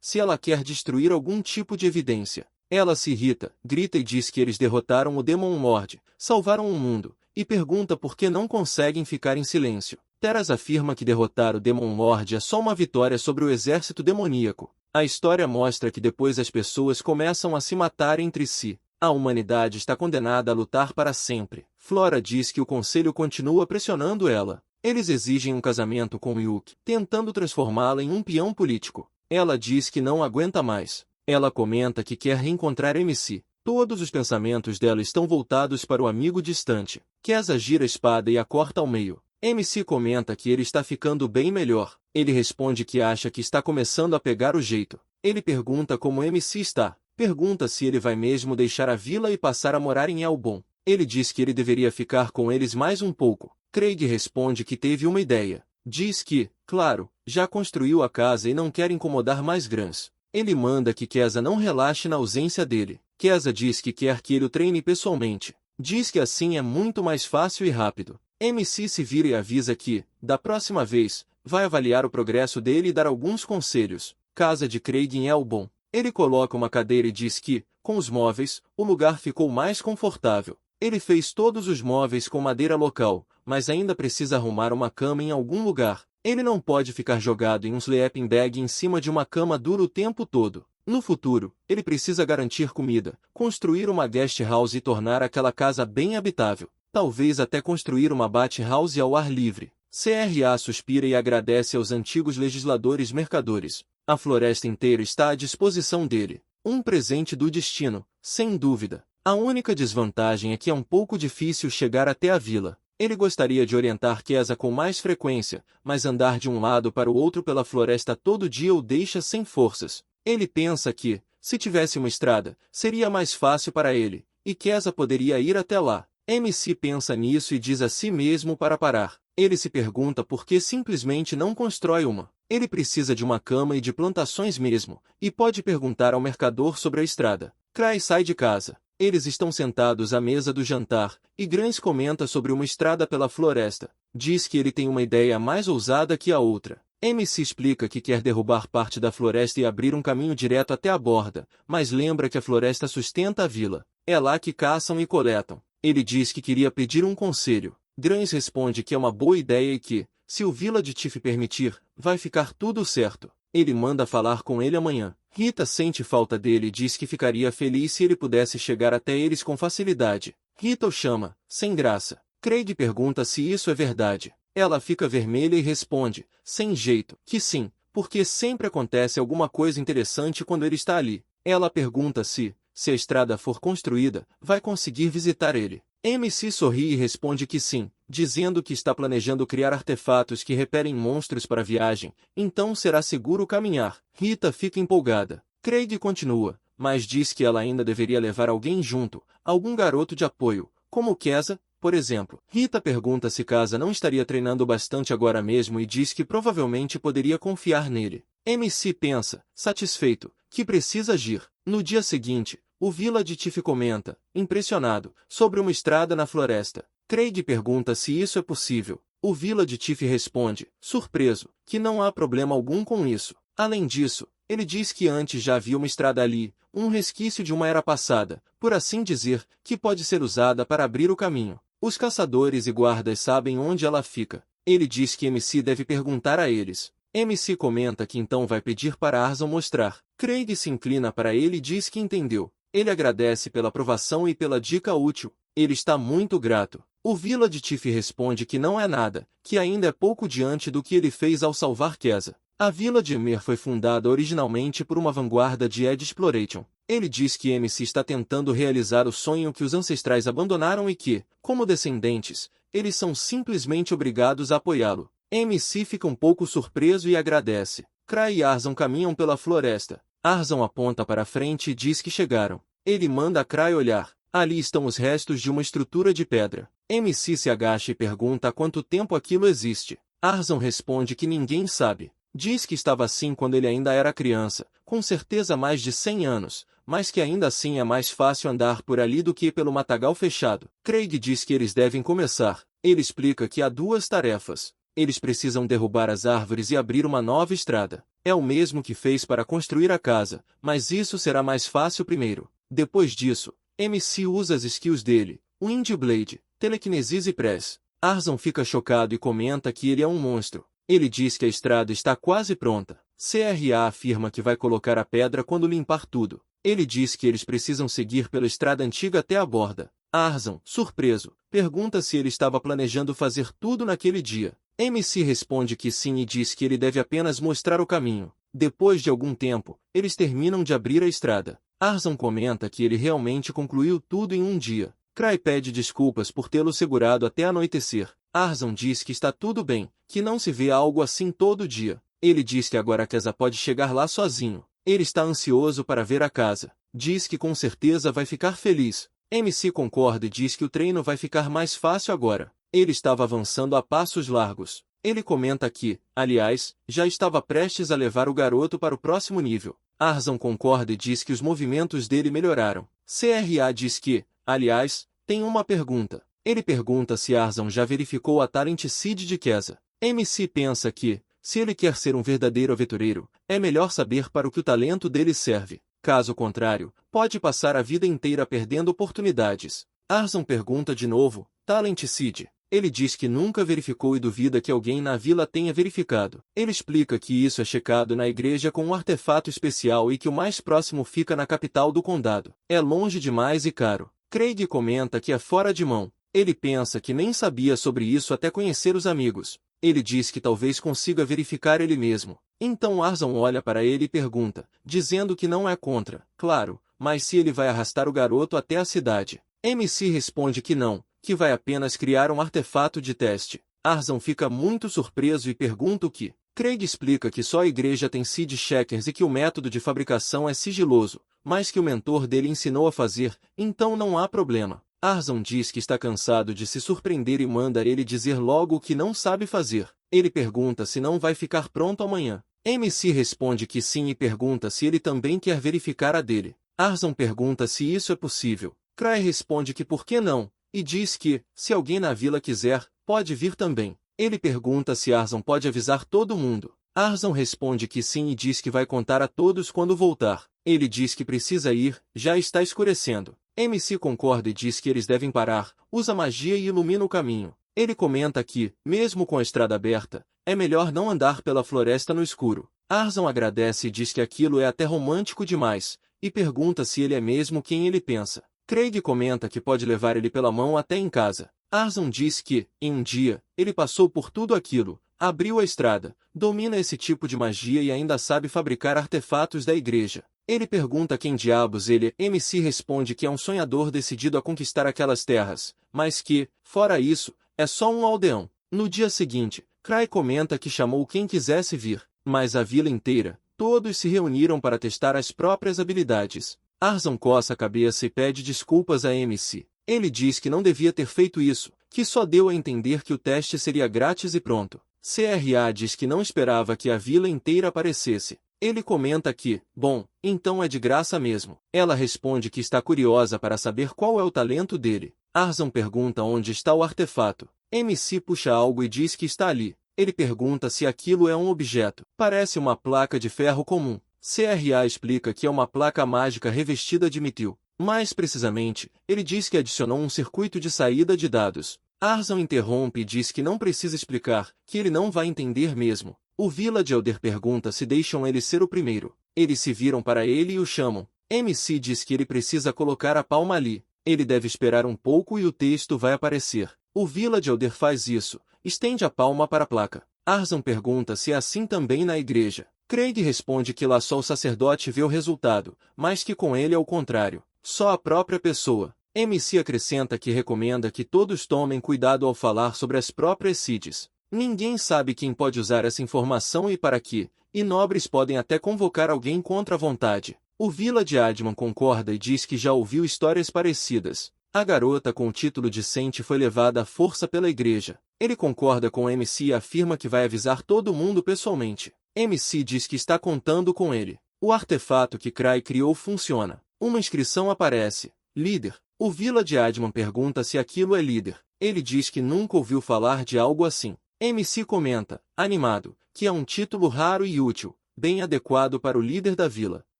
se ela quer destruir algum tipo de evidência. Ela se irrita, grita e diz que eles derrotaram o Demon Lord, salvaram o mundo, e pergunta por que não conseguem ficar em silêncio. Teras afirma que derrotar o Demon Lord é só uma vitória sobre o exército demoníaco. A história mostra que depois as pessoas começam a se matar entre si. A humanidade está condenada a lutar para sempre. Flora diz que o conselho continua pressionando ela. Eles exigem um casamento com Yuki, tentando transformá-la em um peão político. Ela diz que não aguenta mais. Ela comenta que quer reencontrar MC. Todos os pensamentos dela estão voltados para o amigo distante. Kesa gira a espada e a corta ao meio. MC comenta que ele está ficando bem melhor. Ele responde que acha que está começando a pegar o jeito. Ele pergunta como MC está. Pergunta se ele vai mesmo deixar a vila e passar a morar em Elbon. Ele diz que ele deveria ficar com eles mais um pouco. Craig responde que teve uma ideia. Diz que, claro, já construiu a casa e não quer incomodar mais Grans. Ele manda que Kesa não relaxe na ausência dele. Kesa diz que quer que ele o treine pessoalmente. Diz que assim é muito mais fácil e rápido. MC se vira e avisa que, da próxima vez, vai avaliar o progresso dele e dar alguns conselhos. Casa de Craig em Elbon. Ele coloca uma cadeira e diz que, com os móveis, o lugar ficou mais confortável. Ele fez todos os móveis com madeira local, mas ainda precisa arrumar uma cama em algum lugar. Ele não pode ficar jogado em um sleeping bag em cima de uma cama dura o tempo todo. No futuro, ele precisa garantir comida, construir uma guest house e tornar aquela casa bem habitável. Talvez até construir uma bat house ao ar livre. CRA suspira e agradece aos antigos legisladores mercadores. A floresta inteira está à disposição dele. Um presente do destino, sem dúvida. A única desvantagem é que é um pouco difícil chegar até a vila. Ele gostaria de orientar Kesa com mais frequência, mas andar de um lado para o outro pela floresta todo dia o deixa sem forças. Ele pensa que, se tivesse uma estrada, seria mais fácil para ele, e Kesa poderia ir até lá. MC pensa nisso e diz a si mesmo para parar. Ele se pergunta por que simplesmente não constrói uma. Ele precisa de uma cama e de plantações mesmo, e pode perguntar ao mercador sobre a estrada. Cray sai de casa. Eles estão sentados à mesa do jantar, e Grans comenta sobre uma estrada pela floresta. Diz que ele tem uma ideia mais ousada que a outra. MC explica que quer derrubar parte da floresta e abrir um caminho direto até a borda, mas lembra que a floresta sustenta a vila. É lá que caçam e coletam. Ele diz que queria pedir um conselho. Grans responde que é uma boa ideia e que, se o Village Chief permitir, vai ficar tudo certo. Ele manda falar com ele amanhã. Rita sente falta dele e diz que ficaria feliz se ele pudesse chegar até eles com facilidade. Rita o chama, sem graça. Craig pergunta se isso é verdade. Ela fica vermelha e responde, sem jeito, que sim, porque sempre acontece alguma coisa interessante quando ele está ali. Ela pergunta se a estrada for construída, vai conseguir visitar ele. MC sorri e responde que sim, dizendo que está planejando criar artefatos que repelem monstros para a viagem, então será seguro caminhar. Rita fica empolgada. Craig continua, mas diz que ela ainda deveria levar alguém junto, algum garoto de apoio, como Kesa, por exemplo. Rita pergunta se Kesa não estaria treinando bastante agora mesmo e diz que provavelmente poderia confiar nele. MC pensa, satisfeito, que precisa agir. No dia seguinte, o Village Chief comenta, impressionado, sobre uma estrada na floresta. Craig pergunta se isso é possível. O Village Chief responde, surpreso, que não há problema algum com isso. Além disso, ele diz que antes já havia uma estrada ali, um resquício de uma era passada, por assim dizer, que pode ser usada para abrir o caminho. Os caçadores e guardas sabem onde ela fica. Ele diz que MC deve perguntar a eles. MC comenta que então vai pedir para Arzon mostrar. Craig se inclina para ele e diz que entendeu. Ele agradece pela aprovação e pela dica útil. Ele está muito grato. O Village Chief responde que não é nada, que ainda é pouco diante do que ele fez ao salvar Keza. A Vila de Emer foi fundada originalmente por uma vanguarda de Ed Exploration. Ele diz que MC está tentando realizar o sonho que os ancestrais abandonaram e que, como descendentes, eles são simplesmente obrigados a apoiá-lo. MC fica um pouco surpreso e agradece. Cray e Arzon caminham pela floresta. Arzon aponta para a frente e diz que chegaram. Ele manda Cray olhar. Ali estão os restos de uma estrutura de pedra. MC se agacha e pergunta há quanto tempo aquilo existe. Arzon responde que ninguém sabe. Diz que estava assim quando ele ainda era criança, com certeza mais de 100 anos, mas que ainda assim é mais fácil andar por ali do que pelo matagal fechado. Craig diz que eles devem começar. Ele explica que há duas tarefas. Eles precisam derrubar as árvores e abrir uma nova estrada. É o mesmo que fez para construir a casa, mas isso será mais fácil primeiro. Depois disso, MC usa as skills dele, Wind Blade, Telekinesis e Press. Arzon fica chocado e comenta que ele é um monstro. Ele diz que a estrada está quase pronta. CRA afirma que vai colocar a pedra quando limpar tudo. Ele diz que eles precisam seguir pela estrada antiga até a borda. Arzon, surpreso, pergunta se ele estava planejando fazer tudo naquele dia. MC responde que sim e diz que ele deve apenas mostrar o caminho. Depois de algum tempo, eles terminam de abrir a estrada. Arzon comenta que ele realmente concluiu tudo em um dia. Cray pede desculpas por tê-lo segurado até anoitecer. Arzon diz que está tudo bem, que não se vê algo assim todo dia. Ele diz que agora Keza pode chegar lá sozinho. Ele está ansioso para ver a casa. Diz que com certeza vai ficar feliz. MC concorda e diz que o treino vai ficar mais fácil agora. Ele estava avançando a passos largos. Ele comenta que, aliás, já estava prestes a levar o garoto para o próximo nível. Arzon concorda e diz que os movimentos dele melhoraram. CRA diz que, aliás, tem uma pergunta. Ele pergunta se Arzon já verificou a Talent Seed de Keza. MC pensa que, se ele quer ser um verdadeiro aventureiro, é melhor saber para o que o talento dele serve. Caso contrário, pode passar a vida inteira perdendo oportunidades. Arzon pergunta de novo, Talent Seed. Ele diz que nunca verificou e duvida que alguém na vila tenha verificado. Ele explica que isso é checado na igreja com um artefato especial e que o mais próximo fica na capital do condado. É longe demais e caro. Craig comenta que é fora de mão. Ele pensa que nem sabia sobre isso até conhecer os amigos. Ele diz que talvez consiga verificar ele mesmo. Então Arzon olha para ele e pergunta, dizendo que não é contra, claro, mas se ele vai arrastar o garoto até a cidade. MC responde que não, que vai apenas criar um artefato de teste. Arzon fica muito surpreso e pergunta o que. Craig explica que só a igreja tem seed checkers e que o método de fabricação é sigiloso, mas que o mentor dele ensinou a fazer, então não há problema. Arzon diz que está cansado de se surpreender e manda ele dizer logo o que não sabe fazer. Ele pergunta se não vai ficar pronto amanhã. MC responde que sim e pergunta se ele também quer verificar a dele. Arzon pergunta se isso é possível. Cray responde que por que não, e diz que, se alguém na vila quiser, pode vir também. Ele pergunta se Arzon pode avisar todo mundo. Arzon responde que sim e diz que vai contar a todos quando voltar. Ele diz que precisa ir, já está escurecendo. MC concorda e diz que eles devem parar, usa magia e ilumina o caminho. Ele comenta que, mesmo com a estrada aberta, é melhor não andar pela floresta no escuro. Arzon agradece e diz que aquilo é até romântico demais, e pergunta se ele é mesmo quem ele pensa. Craig comenta que pode levar ele pela mão até em casa. Arzon diz que, em um dia, ele passou por tudo aquilo, abriu a estrada, domina esse tipo de magia e ainda sabe fabricar artefatos da igreja. Ele pergunta quem diabos ele é. MC responde que é um sonhador decidido a conquistar aquelas terras, mas que, fora isso, é só um aldeão. No dia seguinte, Cray comenta que chamou quem quisesse vir, mas a vila inteira, todos se reuniram para testar as próprias habilidades. Arzon coça a cabeça e pede desculpas a MC. Ele diz que não devia ter feito isso, que só deu a entender que o teste seria grátis e pronto. CRA diz que não esperava que a vila inteira aparecesse. Ele comenta que, bom, então é de graça mesmo. Ela responde que está curiosa para saber qual é o talento dele. Arzon pergunta onde está o artefato. MC puxa algo e diz que está ali. Ele pergunta se aquilo é um objeto. Parece uma placa de ferro comum. CRA explica que é uma placa mágica revestida de mitil. Mais precisamente, ele diz que adicionou um circuito de saída de dados. Arzan interrompe e diz que não precisa explicar, que ele não vai entender mesmo. O Village Elder pergunta se deixam ele ser o primeiro. Eles se viram para ele e o chamam. MC diz que ele precisa colocar a palma ali. Ele deve esperar um pouco e o texto vai aparecer. O Village Elder faz isso, estende a palma para a placa. Arzan pergunta se é assim também na igreja. Craig responde que lá só o sacerdote vê o resultado, mas que com ele é o contrário. Só a própria pessoa. MC acrescenta que recomenda que todos tomem cuidado ao falar sobre as próprias seeds. Ninguém sabe quem pode usar essa informação e para que, e nobres podem até convocar alguém contra a vontade. O Village Adman concorda e diz que já ouviu histórias parecidas. A garota com o título de Saint foi levada à força pela igreja. Ele concorda com MC e afirma que vai avisar todo mundo pessoalmente. MC diz que está contando com ele. O artefato que Cray criou funciona. Uma inscrição aparece. Líder. O Village Adman pergunta se aquilo é líder. Ele diz que nunca ouviu falar de algo assim. MC comenta, animado, que é um título raro e útil, bem adequado para o líder da vila.